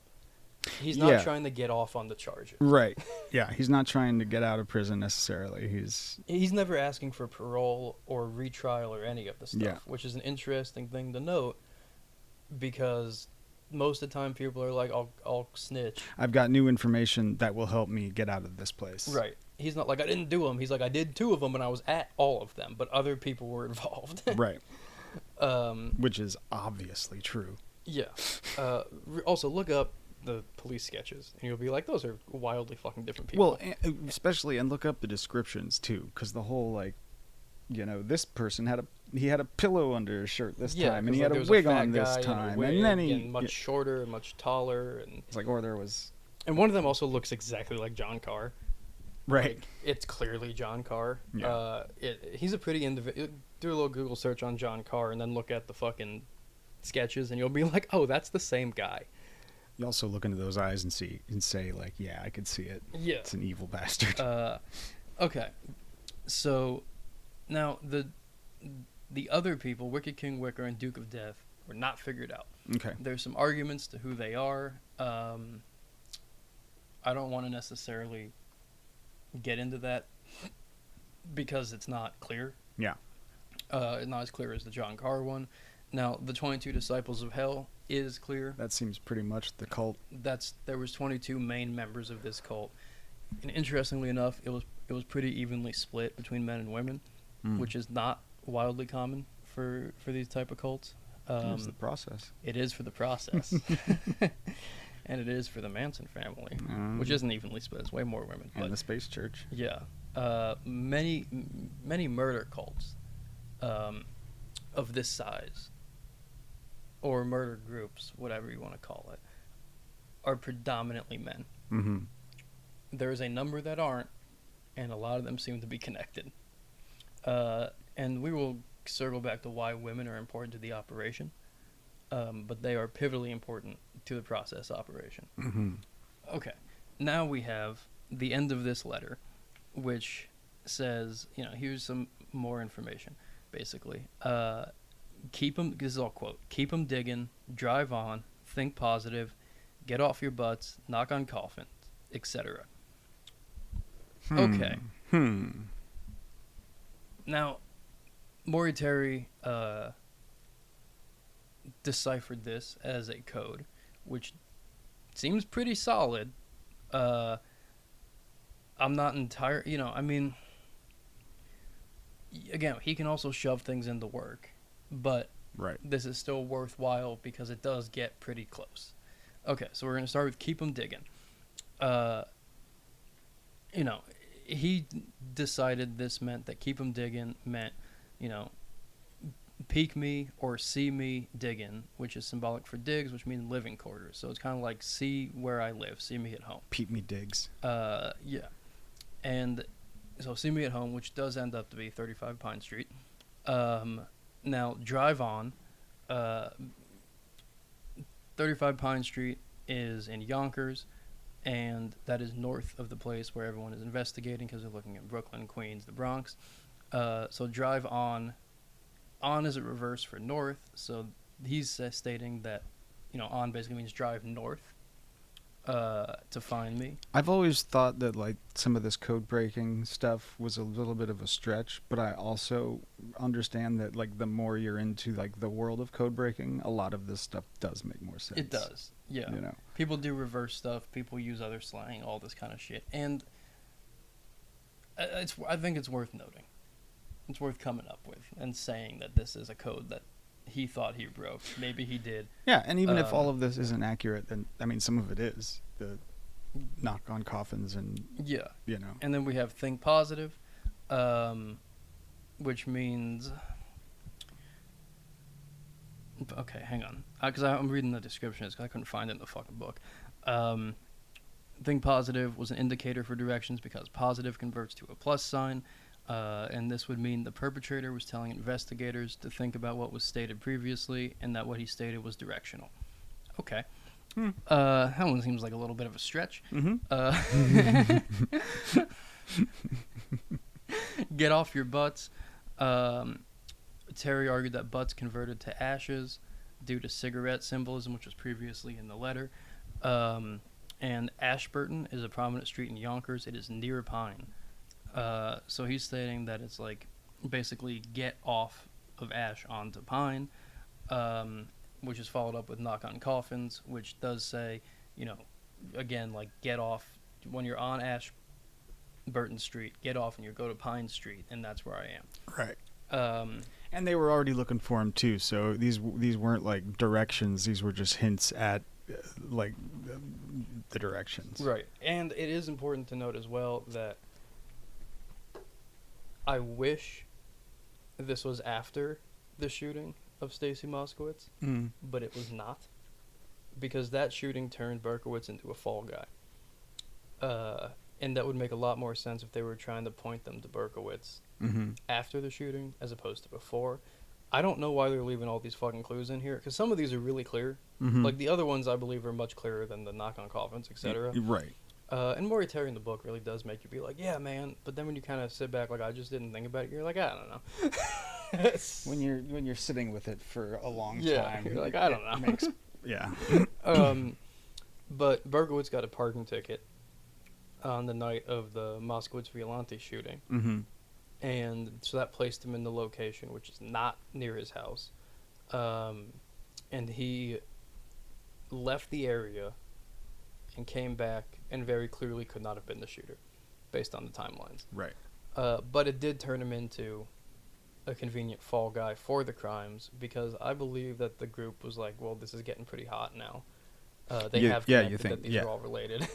[SPEAKER 1] He's not
[SPEAKER 2] Yeah.
[SPEAKER 1] trying to get off on the charges.
[SPEAKER 2] Right. Yeah. He's not trying to get out of prison necessarily.
[SPEAKER 1] He's never asking for parole or retrial or any of the stuff,
[SPEAKER 2] Yeah.
[SPEAKER 1] which is an interesting thing to note because most of the time people are like, I'll snitch.
[SPEAKER 2] I've got new information that will help me get out of this place.
[SPEAKER 1] Right. He's not like, I didn't do them. He's like, I did two of them and I was at all of them, but other people were involved.
[SPEAKER 2] Right.
[SPEAKER 1] um,
[SPEAKER 2] Which is obviously true.
[SPEAKER 1] yeah. Also, look up the police sketches and you'll be like, those are wildly fucking different people.
[SPEAKER 2] Well, especially and look up the descriptions too, because the whole like, this person had a pillow under his shirt this
[SPEAKER 1] yeah,
[SPEAKER 2] time, and he
[SPEAKER 1] 'cause,
[SPEAKER 2] had
[SPEAKER 1] like,
[SPEAKER 2] a
[SPEAKER 1] there was
[SPEAKER 2] wig
[SPEAKER 1] fat
[SPEAKER 2] on this
[SPEAKER 1] guy in a
[SPEAKER 2] time,
[SPEAKER 1] wig
[SPEAKER 2] and then he
[SPEAKER 1] and much shorter and much taller, and
[SPEAKER 2] it's like, or there was
[SPEAKER 1] one of them also looks exactly like John Carr.
[SPEAKER 2] right.
[SPEAKER 1] Like, it's clearly John Carr.
[SPEAKER 2] Yeah.
[SPEAKER 1] He's a pretty individual. Do a little Google search on John Carr and then look at the fucking sketches, and you'll be like, oh, that's the same guy.
[SPEAKER 2] You also look into those eyes and say like, yeah, I could see it.
[SPEAKER 1] Yeah.
[SPEAKER 2] It's an evil bastard.
[SPEAKER 1] Okay. So now the other people, Wicked King Wicker and Duke of Death, were not figured out.
[SPEAKER 2] Okay.
[SPEAKER 1] There's some arguments to who they are. I don't want to necessarily get into that because it's not clear.
[SPEAKER 2] Yeah.
[SPEAKER 1] Not as clear as the John Carr one. Now, the 22 Disciples of Hell is clear.
[SPEAKER 2] That seems pretty much the cult.
[SPEAKER 1] There was 22 main members of this cult, and interestingly enough, it was pretty evenly split between men and women, which is not wildly common for these type of cults.
[SPEAKER 2] It's the process.
[SPEAKER 1] It is for the process, and it is for the Manson family, which isn't evenly split. It's way more women.
[SPEAKER 2] And
[SPEAKER 1] But
[SPEAKER 2] the space church.
[SPEAKER 1] yeah, many murder cults of this size, or murder groups, whatever you want to call it, are predominantly men.
[SPEAKER 2] Mm-hmm.
[SPEAKER 1] There is a number that aren't, and a lot of them seem to be connected. And we will circle back to why women are important to the operation, but they are pivotally important to the process operation.
[SPEAKER 2] Mm-hmm.
[SPEAKER 1] Okay, now we have the end of this letter, which says, here's some more information, basically. Keep them, this is all quote, keep them digging, drive on, think positive, get off your butts, knock on coffins, etc. Okay. Now, Maury Terry deciphered this as a code, which seems pretty solid. I'm not again, he can also shove things into work, but
[SPEAKER 2] Right.
[SPEAKER 1] this is still worthwhile because it does get pretty close. Okay, so we're going to start with keep 'em digging. He decided this meant that keep 'em digging meant, peek me or see me digging, which is symbolic for digs, which means living quarters. So it's kind of like see where I live, see me at home.
[SPEAKER 2] Peep me digs.
[SPEAKER 1] Yeah. And so see me at home, which does end up to be 35 Pine Street. Now drive on. 35 Pine Street is in Yonkers, and that is north of the place where everyone is investigating because they're looking at Brooklyn, Queens, the Bronx. So drive on. On is a reverse for north, so he's stating that, on basically means drive north to find me.
[SPEAKER 2] I've always thought that like some of this code breaking stuff was a little bit of a stretch, but I also understand that like the more you're into like the world of code breaking, a lot of this stuff does make more sense.
[SPEAKER 1] It does, yeah.
[SPEAKER 2] You know.
[SPEAKER 1] People do reverse stuff. People use other slang, all this kind of shit, and I think it's worth noting. It's worth coming up with and saying that this is a code that he thought he broke. Maybe he did.
[SPEAKER 2] Yeah, and even if all of this isn't accurate, then I mean some of it is. The knock on coffins and
[SPEAKER 1] yeah,
[SPEAKER 2] you know.
[SPEAKER 1] And then we have think positive, which means. Okay, hang on, because I'm reading the description because I couldn't find it in the fucking book. Think positive was an indicator for directions because positive converts to a plus sign. And this would mean the perpetrator was telling investigators to think about what was stated previously and that what he stated was directional. Okay. That one seems like a little bit of a stretch. Get off your butts. Terry argued that butts converted to ashes due to cigarette symbolism, which was previously in the letter. And Ashburton is a prominent street in Yonkers. It is near Pine. So he's stating that it's like basically get off of Ash onto Pine, which is followed up with knock on coffins, which does say, again, like get off when you're on Ashburton Street, get off and you go to Pine Street, and that's where I am.
[SPEAKER 2] Right. And they were already looking for him too, so these weren't like directions; these were just hints at like the directions.
[SPEAKER 1] Right. And it is important to note as well that I wish this was after the shooting of Stacy Moskowitz, but it was not, because that shooting turned Berkowitz into a fall guy. And that would make a lot more sense if they were trying to point them to Berkowitz after the shooting as opposed to before. I don't know why they're leaving all these fucking clues in here, because some of these are really clear. Like the other ones I believe are much clearer than the knock on coffins, etc.
[SPEAKER 2] Right.
[SPEAKER 1] And Maury Terry in the book really does make you be like, yeah, man. But then when you kind of sit back, like, I just didn't think about it, you're like, I don't know.
[SPEAKER 2] when you're sitting with it for a long time,
[SPEAKER 1] you're like, I don't know.
[SPEAKER 2] Yeah.
[SPEAKER 1] But Berkowitz got a parking ticket on the night of the Moskowitz Violante shooting. And so that placed him in the location, which is not near his house. And he left the area and came back and very clearly could not have been the shooter based on the timelines.
[SPEAKER 2] Right.
[SPEAKER 1] But it did turn him into a convenient fall guy for the crimes, because I believe that the group was like, well, this is getting pretty hot now. They have connected that these are all related.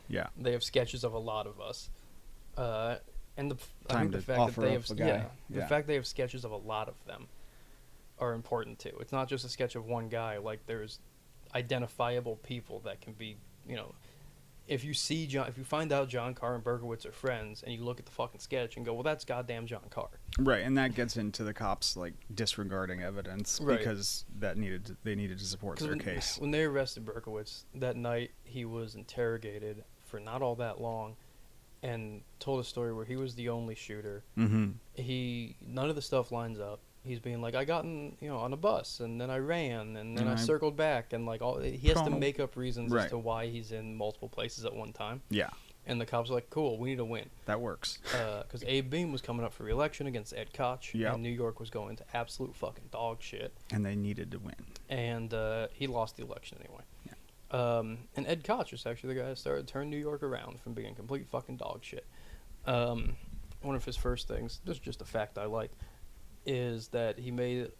[SPEAKER 2] Yeah.
[SPEAKER 1] They have sketches of a lot of us. And the
[SPEAKER 2] Time
[SPEAKER 1] the
[SPEAKER 2] to
[SPEAKER 1] fact
[SPEAKER 2] offer
[SPEAKER 1] that they
[SPEAKER 2] up
[SPEAKER 1] have
[SPEAKER 2] a guy.
[SPEAKER 1] the fact they have sketches of a lot of them are important too. It's not just a sketch of one guy. Like there's identifiable people that can be, if you find out John Carr and Berkowitz are friends, and you look at the fucking sketch and go, well, that's goddamn John Carr.
[SPEAKER 2] Right, and that gets into the cops like disregarding evidence because they needed to support their case.
[SPEAKER 1] When they arrested Berkowitz that night, he was interrogated for not all that long, and told a story where he was the only shooter. None of the stuff lines up. He's being like, I got on a bus, and then I ran, and then I circled back, and like he has to make up reasons as to why he's in multiple places at one time.
[SPEAKER 2] Yeah.
[SPEAKER 1] And the cops are like, cool, we need to win.
[SPEAKER 2] That works.
[SPEAKER 1] Because Abe Beam was coming up for re-election against Ed Koch, and New York was going to absolute fucking dog shit.
[SPEAKER 2] And they needed to win. And
[SPEAKER 1] he lost the election anyway. Yeah. And Ed Koch was actually the guy that started to turn New York around from being complete fucking dog shit. One of his first things, this is just a fact I like, is that he made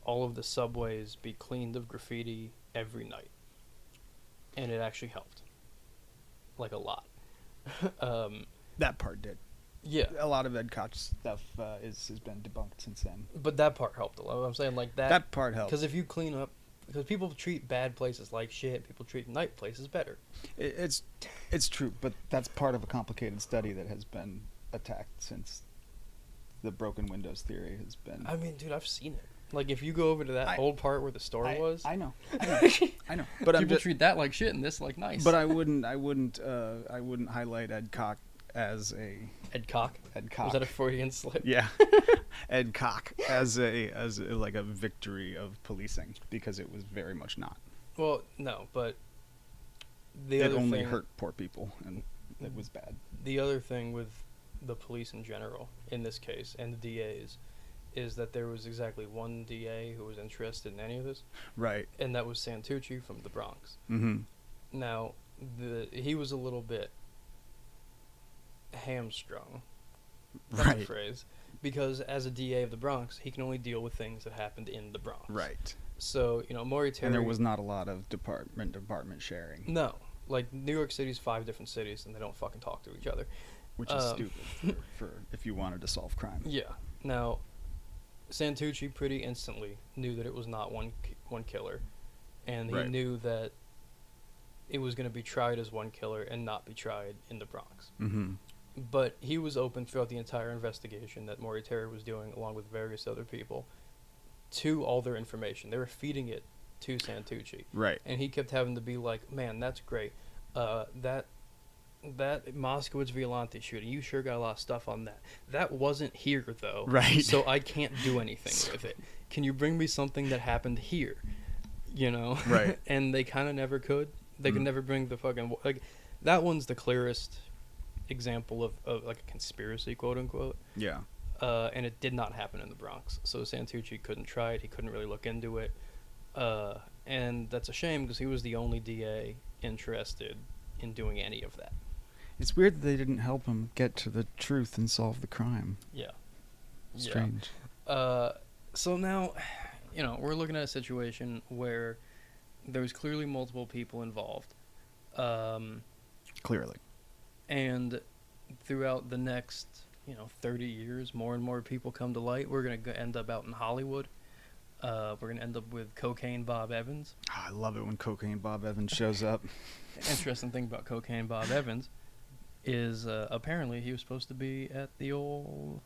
[SPEAKER 1] all of the subways be cleaned of graffiti every night. And it actually helped. Like a lot.
[SPEAKER 2] That part did.
[SPEAKER 1] Yeah,
[SPEAKER 2] a lot of Ed Koch stuff has been debunked since then.
[SPEAKER 1] but that part helped a lot. I'm saying like that.
[SPEAKER 2] That part helps.
[SPEAKER 1] Because if you clean up, because people treat bad places like shit, people treat nice places better.
[SPEAKER 2] It's true, but that's part of a complicated study that has been attacked since the broken windows theory has been.
[SPEAKER 1] I mean, dude, I've seen it. Like, if you go over to that old part where the store was,
[SPEAKER 2] I know. But
[SPEAKER 1] people treat that like shit and this like nice.
[SPEAKER 2] But I wouldn't highlight Ed Koch as a
[SPEAKER 1] Ed Koch.
[SPEAKER 2] Ed Koch.
[SPEAKER 1] Was that a Freudian slip?
[SPEAKER 2] Yeah, Ed Koch as like a victory of policing, because it was very much not.
[SPEAKER 1] Well, no, but the
[SPEAKER 2] It
[SPEAKER 1] other
[SPEAKER 2] only
[SPEAKER 1] thing,
[SPEAKER 2] hurt poor people, and it was bad.
[SPEAKER 1] the other thing with the police in general, in this case, and the DAs, is that there was exactly one DA who was interested in any of this,
[SPEAKER 2] Right.
[SPEAKER 1] and that was Santucci from the Bronx.
[SPEAKER 2] Mm-hmm.
[SPEAKER 1] Now, he was a little bit hamstrung. That's
[SPEAKER 2] Right.
[SPEAKER 1] a phrase. Because as a DA of the Bronx, he can only deal with things that happened in the Bronx.
[SPEAKER 2] Right.
[SPEAKER 1] So, Maury Terry...
[SPEAKER 2] And there was not a lot of department sharing,
[SPEAKER 1] No. Like, New York City's 5 different cities, and they don't fucking talk to each other.
[SPEAKER 2] which is stupid for if you wanted to solve crime.
[SPEAKER 1] Yeah. Now, Santucci pretty instantly knew that it was not one killer, and he
[SPEAKER 2] Right.
[SPEAKER 1] knew that it was going to be tried as one killer and not be tried in the Bronx.
[SPEAKER 2] Mm-hmm.
[SPEAKER 1] But he was open throughout the entire investigation that Maury Terry was doing, along with various other people, to all their information. They were feeding it to Santucci.
[SPEAKER 2] Right.
[SPEAKER 1] And he kept having to be like, man, that's great. That Moskowitz Violante shooting, you sure got a lot of stuff on that. That wasn't here, though.
[SPEAKER 2] Right.
[SPEAKER 1] So I can't do anything with it. Can you bring me something that happened here?
[SPEAKER 2] Right.
[SPEAKER 1] And they kind of never could. They could never bring the fucking... Like, that one's the clearest example of like a conspiracy, quote unquote.
[SPEAKER 2] Yeah.
[SPEAKER 1] And it did not happen in the Bronx. So Santucci couldn't try it. He couldn't really look into it. And that's a shame, because he was the only DA interested in doing any of that.
[SPEAKER 2] It's weird that they didn't help him get to the truth and solve the crime.
[SPEAKER 1] Yeah.
[SPEAKER 2] Strange.
[SPEAKER 1] So now, we're looking at a situation where there's clearly multiple people involved.
[SPEAKER 2] Clearly.
[SPEAKER 1] And throughout the next, 30 years, more and more people come to light. We're going to end up out in Hollywood. We're going to end up with Cocaine Bob Evans.
[SPEAKER 2] Oh, I love it when Cocaine Bob Evans shows up.
[SPEAKER 1] Interesting thing about Cocaine Bob Evans is apparently he was supposed to be at the old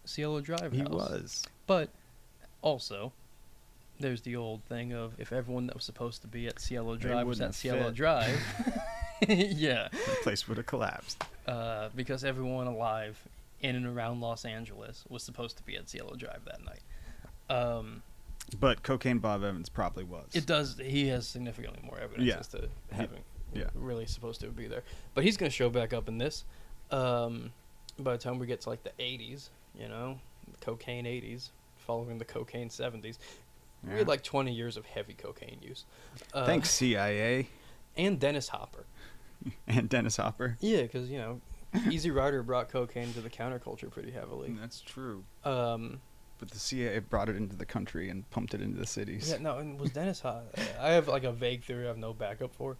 [SPEAKER 1] Cielo Drive house.
[SPEAKER 2] He was.
[SPEAKER 1] But also, there's the old thing of if everyone that was supposed to be at Cielo Drive was at Cielo Drive, yeah.
[SPEAKER 2] The place would have collapsed.
[SPEAKER 1] Because everyone alive in and around Los Angeles was supposed to be at Cielo Drive that night.
[SPEAKER 2] But Cocaine Bob Evans probably was.
[SPEAKER 1] It does. He has significantly more evidence as to having really supposed to be there. But he's going to show back up in this. By the time we get to like the 80s, the cocaine 80s, following the cocaine 70s, we had like 20 years of heavy cocaine use.
[SPEAKER 2] Thanks, CIA.
[SPEAKER 1] And Dennis Hopper.
[SPEAKER 2] And Dennis Hopper.
[SPEAKER 1] Yeah, because, Easy Rider brought cocaine to the counterculture pretty heavily.
[SPEAKER 2] That's true. But the CIA brought it into the country and pumped it into the cities.
[SPEAKER 1] Yeah, no, and was Dennis Hopper... I have like a vague theory I have no backup for,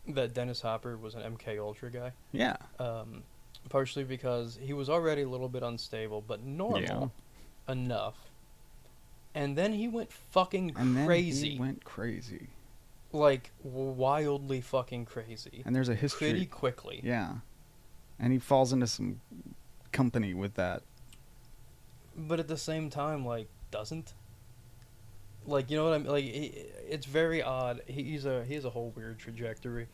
[SPEAKER 1] that Dennis Hopper was an MK Ultra guy.
[SPEAKER 2] Yeah.
[SPEAKER 1] Partially because he was already a little bit unstable, but normal enough. And then he went fucking crazy.
[SPEAKER 2] He went crazy.
[SPEAKER 1] Like, wildly fucking crazy.
[SPEAKER 2] And there's a history.
[SPEAKER 1] Pretty quickly.
[SPEAKER 2] Yeah. And he falls into some company with that.
[SPEAKER 1] But at the same time, like, doesn't. Like, you know what I mean? Like, it's very odd. He has a whole weird trajectory.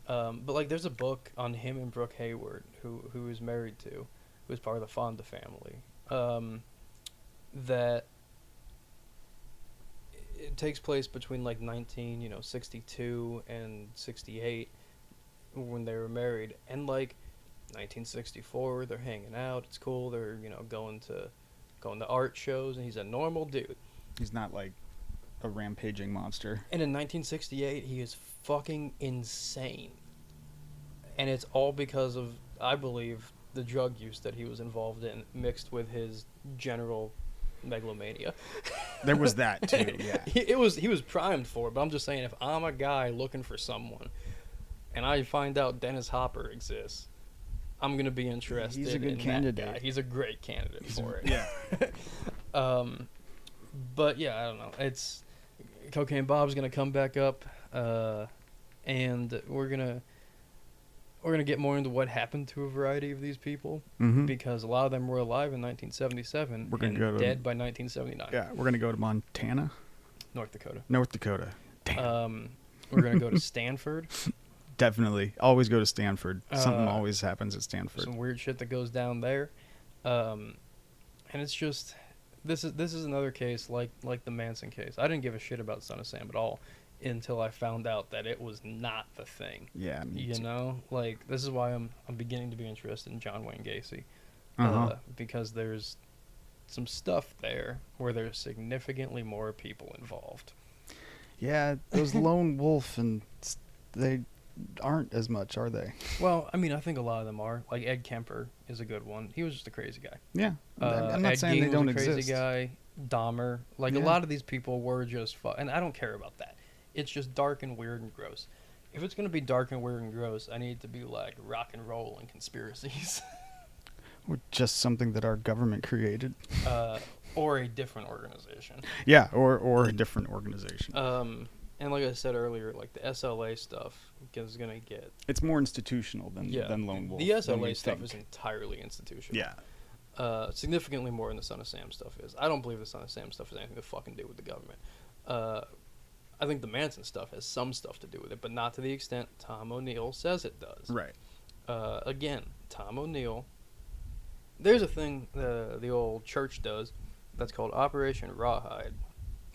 [SPEAKER 1] But like, there's a book on him and Brooke Hayward, who is married to, who's part of the Fonda family. That it takes place between like 62 and 68, when they were married, and like 1964, they're hanging out. It's cool. They're going to art shows, and he's a normal dude.
[SPEAKER 2] He's not like a rampaging monster.
[SPEAKER 1] And in 1968, he is fucking insane. And it's all because of, I believe, the drug use that he was involved in, mixed with his general megalomania.
[SPEAKER 2] There was that too, yeah.
[SPEAKER 1] He was primed for it, but I'm just saying, if I'm a guy looking for someone, and I find out Dennis Hopper exists, I'm gonna be interested.
[SPEAKER 2] He's a good
[SPEAKER 1] in
[SPEAKER 2] candidate.
[SPEAKER 1] That guy. He's a great candidate for it.
[SPEAKER 2] Yeah.
[SPEAKER 1] But yeah, I don't know. It's Cocaine Bob's gonna come back up, and we're gonna get more into what happened to a variety of these people
[SPEAKER 2] Mm-hmm.
[SPEAKER 1] because a lot of them were alive in 1977
[SPEAKER 2] We're gonna
[SPEAKER 1] and
[SPEAKER 2] go to-
[SPEAKER 1] dead by 1979.
[SPEAKER 2] Yeah, we're gonna go to Montana,
[SPEAKER 1] North Dakota.
[SPEAKER 2] North Dakota.
[SPEAKER 1] We're gonna go to Stanford.
[SPEAKER 2] Definitely, always go to Stanford. Something
[SPEAKER 1] Uh,
[SPEAKER 2] always happens at Stanford.
[SPEAKER 1] Some weird shit that goes down there, and it's just this is another case like the Manson case. I didn't give a shit about Son of Sam at all until I found out that it was not the thing.
[SPEAKER 2] Yeah, me
[SPEAKER 1] You
[SPEAKER 2] too.
[SPEAKER 1] know, like this is why I'm beginning to be interested in John Wayne Gacy,
[SPEAKER 2] Uh-huh.
[SPEAKER 1] because there's some stuff there where there's significantly more people involved.
[SPEAKER 2] Yeah, those lone wolf and they aren't as much, are they?
[SPEAKER 1] Well, I mean, I think a lot of them are. Like Ed Kemper is a good one. He was just a crazy guy.
[SPEAKER 2] Yeah, I'm not
[SPEAKER 1] Ed
[SPEAKER 2] saying
[SPEAKER 1] Gein
[SPEAKER 2] they don't
[SPEAKER 1] was a crazy
[SPEAKER 2] exist.
[SPEAKER 1] guy. Dahmer, like a
[SPEAKER 2] Yeah.
[SPEAKER 1] lot of these people were just and I don't care about that. It's just dark and weird and gross. If it's gonna be dark and weird and gross, I need it to be like rock and roll and conspiracies,
[SPEAKER 2] Or just something that our government created.
[SPEAKER 1] or a different organization.
[SPEAKER 2] Yeah, or a different organization.
[SPEAKER 1] And like I said earlier, like the SLA stuff is gonna get
[SPEAKER 2] It's more institutional than lone wolf.
[SPEAKER 1] The
[SPEAKER 2] than
[SPEAKER 1] SLA
[SPEAKER 2] you
[SPEAKER 1] stuff
[SPEAKER 2] think.
[SPEAKER 1] is entirely institutional.
[SPEAKER 2] Yeah.
[SPEAKER 1] Significantly more than the Son of Sam stuff is. I don't believe the Son of Sam stuff has anything to fucking do with the government. I think the Manson stuff has some stuff to do with it, but not to the extent Tom O'Neill says it does.
[SPEAKER 2] Right.
[SPEAKER 1] Again, Tom O'Neill. There's a thing the old church does that's called Operation Rawhide.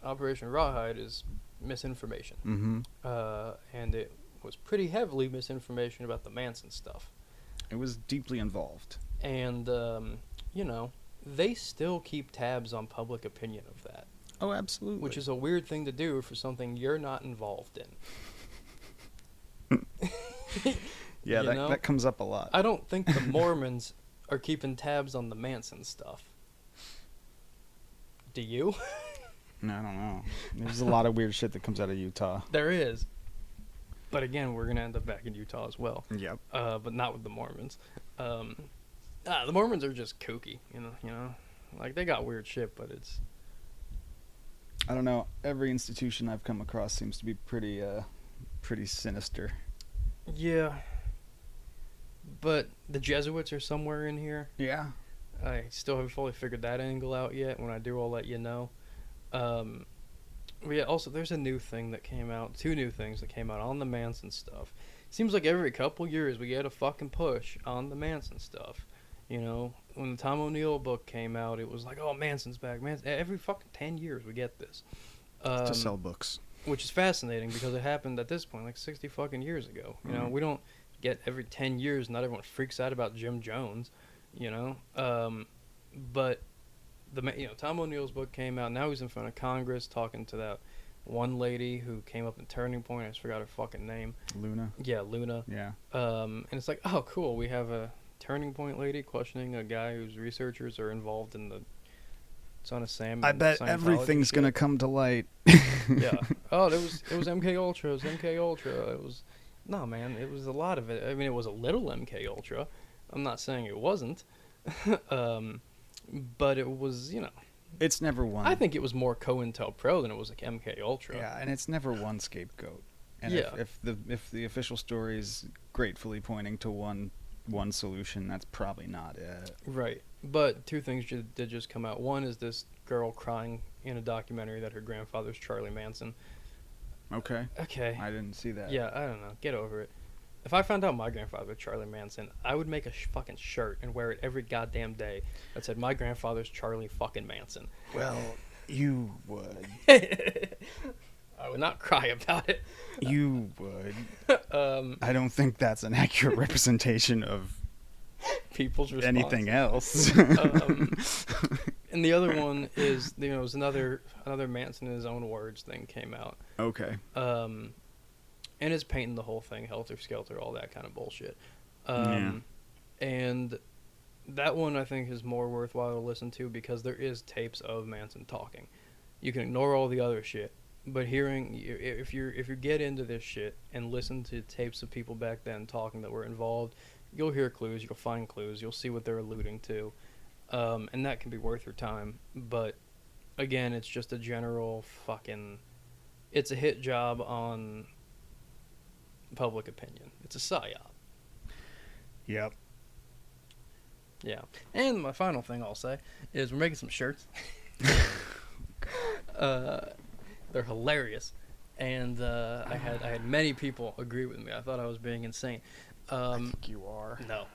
[SPEAKER 1] Operation Rawhide is misinformation.
[SPEAKER 2] Mm-hmm.
[SPEAKER 1] And it was pretty heavily misinformation about the Manson stuff.
[SPEAKER 2] It was deeply involved.
[SPEAKER 1] And, you know, they still keep tabs on public opinion of that,
[SPEAKER 2] Oh, absolutely.
[SPEAKER 1] which is a weird thing to do for something you're not involved in.
[SPEAKER 2] yeah,
[SPEAKER 1] you know?
[SPEAKER 2] that comes up a lot.
[SPEAKER 1] I don't think the Mormons are keeping tabs on the Manson stuff. Do you?
[SPEAKER 2] I don't know. There's a lot of weird shit that comes out of Utah.
[SPEAKER 1] There is. But again, we're going to end up back in Utah as well.
[SPEAKER 2] Yep.
[SPEAKER 1] But not with the Mormons. The Mormons are just kooky, you know? Like, they got weird shit, but it's...
[SPEAKER 2] I don't know. Every institution I've come across seems to be pretty sinister.
[SPEAKER 1] Yeah. But the Jesuits are somewhere in here.
[SPEAKER 2] Yeah.
[SPEAKER 1] I still haven't fully figured that angle out yet. When I do, I'll let you know. But yeah, also, there's a new thing that came out. 2 new things that came out on the Manson stuff. Seems like every couple years we get a fucking push on the Manson stuff. You know, when the Tom O'Neill book came out, it was like, oh, Manson's back. Every fucking 10 years we get this.
[SPEAKER 2] To sell books.
[SPEAKER 1] Which is fascinating because it happened at this point like 60 fucking years ago. You know, we don't get every 10 years, not everyone freaks out about Jim Jones, you know. But Tom O'Neill's book came out. Now he's in front of Congress talking to that one lady who came up in Turning Point. I just forgot her fucking name.
[SPEAKER 2] Luna.
[SPEAKER 1] Yeah, Luna.
[SPEAKER 2] Yeah.
[SPEAKER 1] And it's like, oh, cool. We have a Turning Point lady questioning a guy whose researchers are involved in the Son of Sam.
[SPEAKER 2] I bet
[SPEAKER 1] Scientology
[SPEAKER 2] everything's
[SPEAKER 1] shit.
[SPEAKER 2] gonna come to light.
[SPEAKER 1] Yeah. Oh, it was MK Ultra. It was MK Ultra. It was no, man. It was a lot of it. I mean, it was a little MK Ultra. I'm not saying it wasn't, but it was.
[SPEAKER 2] It's never one.
[SPEAKER 1] I think it was more COINTELPRO than it was like MK Ultra.
[SPEAKER 2] Yeah, and it's never one scapegoat. And
[SPEAKER 1] Yeah.
[SPEAKER 2] if the official story is gratefully pointing to one solution, that's probably not it.
[SPEAKER 1] Right. But 2 things did just come out. One is this girl crying in a documentary that her grandfather's Charlie Manson.
[SPEAKER 2] Okay.
[SPEAKER 1] Okay.
[SPEAKER 2] I didn't see that.
[SPEAKER 1] Yeah, I don't know. Get over it. If I found out my grandfather was Charlie Manson, I would make a fucking shirt and wear it every goddamn day that said, my grandfather's Charlie fucking Manson.
[SPEAKER 2] Well, you would.
[SPEAKER 1] I would not cry about it.
[SPEAKER 2] You would. I don't think that's an accurate representation of
[SPEAKER 1] People's response.
[SPEAKER 2] anything else.
[SPEAKER 1] And the other one is, it was another Manson in his own words thing came out.
[SPEAKER 2] Okay.
[SPEAKER 1] And it's painting the whole thing helter skelter, all that kind of bullshit.
[SPEAKER 2] Yeah.
[SPEAKER 1] And that one I think is more worthwhile to listen to because there is tapes of Manson talking. You can ignore all the other shit, but hearing if you get into this shit and listen to tapes of people back then talking that were involved, you'll hear clues, you'll find clues, you'll see what they're alluding to, and that can be worth your time. But again, it's just a general fucking. It's a hit job on public opinion. It's a psyop.
[SPEAKER 2] Yep.
[SPEAKER 1] Yeah. And my final thing I'll say is we're making some shirts. They're hilarious. And I had many people agree with me. I thought I was being insane.
[SPEAKER 2] I think you are.
[SPEAKER 1] No.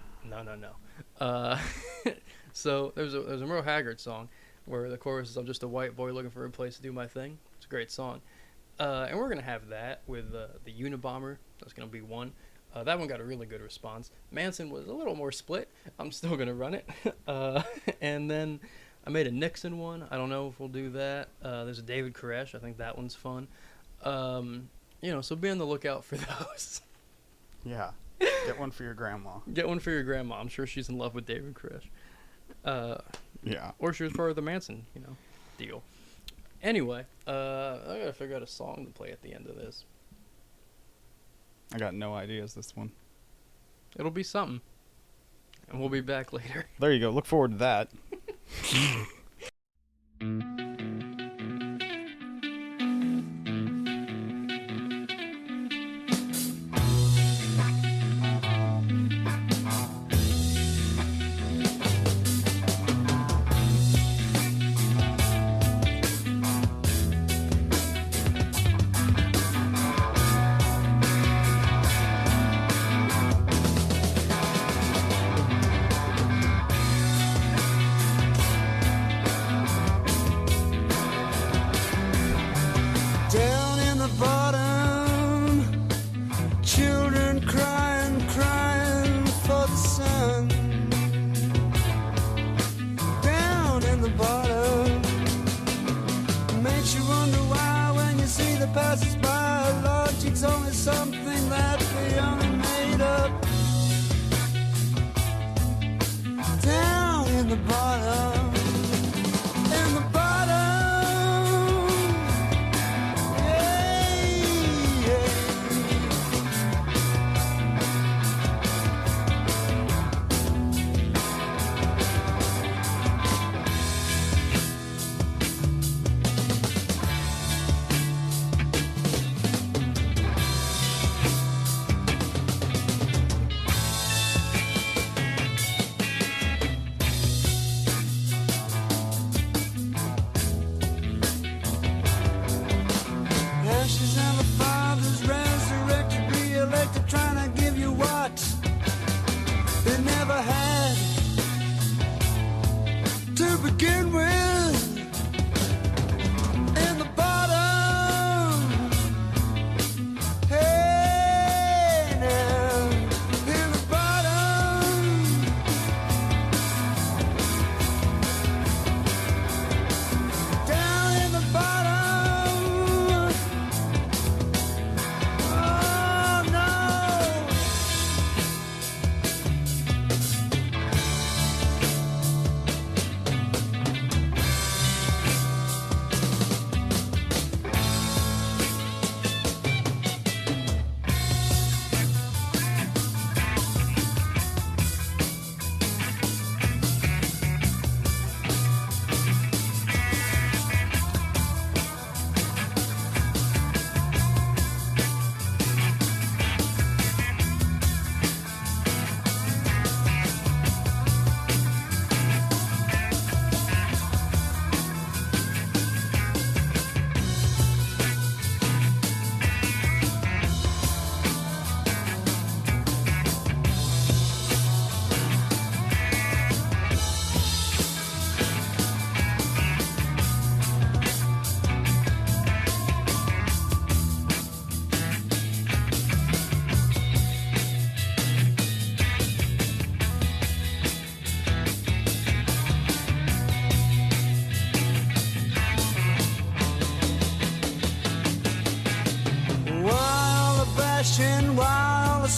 [SPEAKER 1] So there's a Merle Haggard song where the chorus is, "I'm just a white boy looking for a place to do my thing." It's a great song. And we're going to have that with the Unabomber. That's going to be one. That one got a really good response. Manson was a little more split. I'm still going to run it. And then I made a Nixon one. I don't know if we'll do that. There's a David Koresh. I think that one's fun. So be on the lookout for those.
[SPEAKER 2] Yeah. Get one for your grandma.
[SPEAKER 1] Get one for your grandma. I'm sure she's in love with David Koresh.
[SPEAKER 2] Yeah.
[SPEAKER 1] Or she was part of the Manson, deal. Anyway, I gotta figure out a song to play at the end of this.
[SPEAKER 2] I got no ideas this one.
[SPEAKER 1] It'll be something. And we'll be back later.
[SPEAKER 2] There you go. Look forward to that.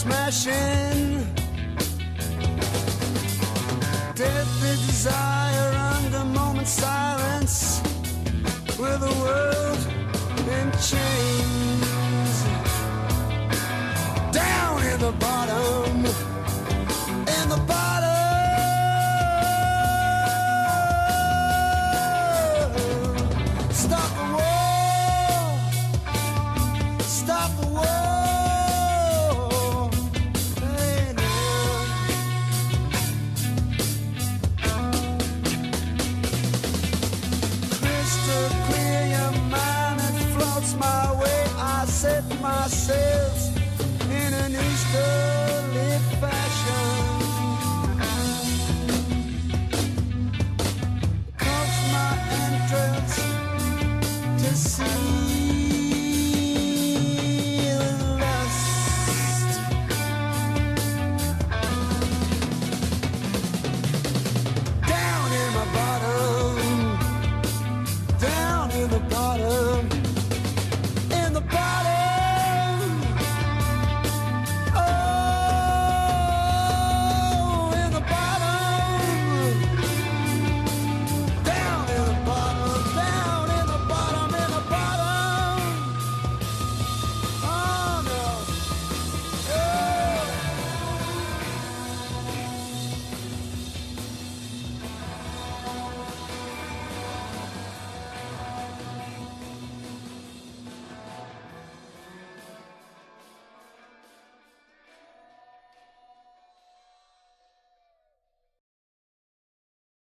[SPEAKER 3] smashing. Deadly desire under moment silence, with the world in chains. Down in the bottom.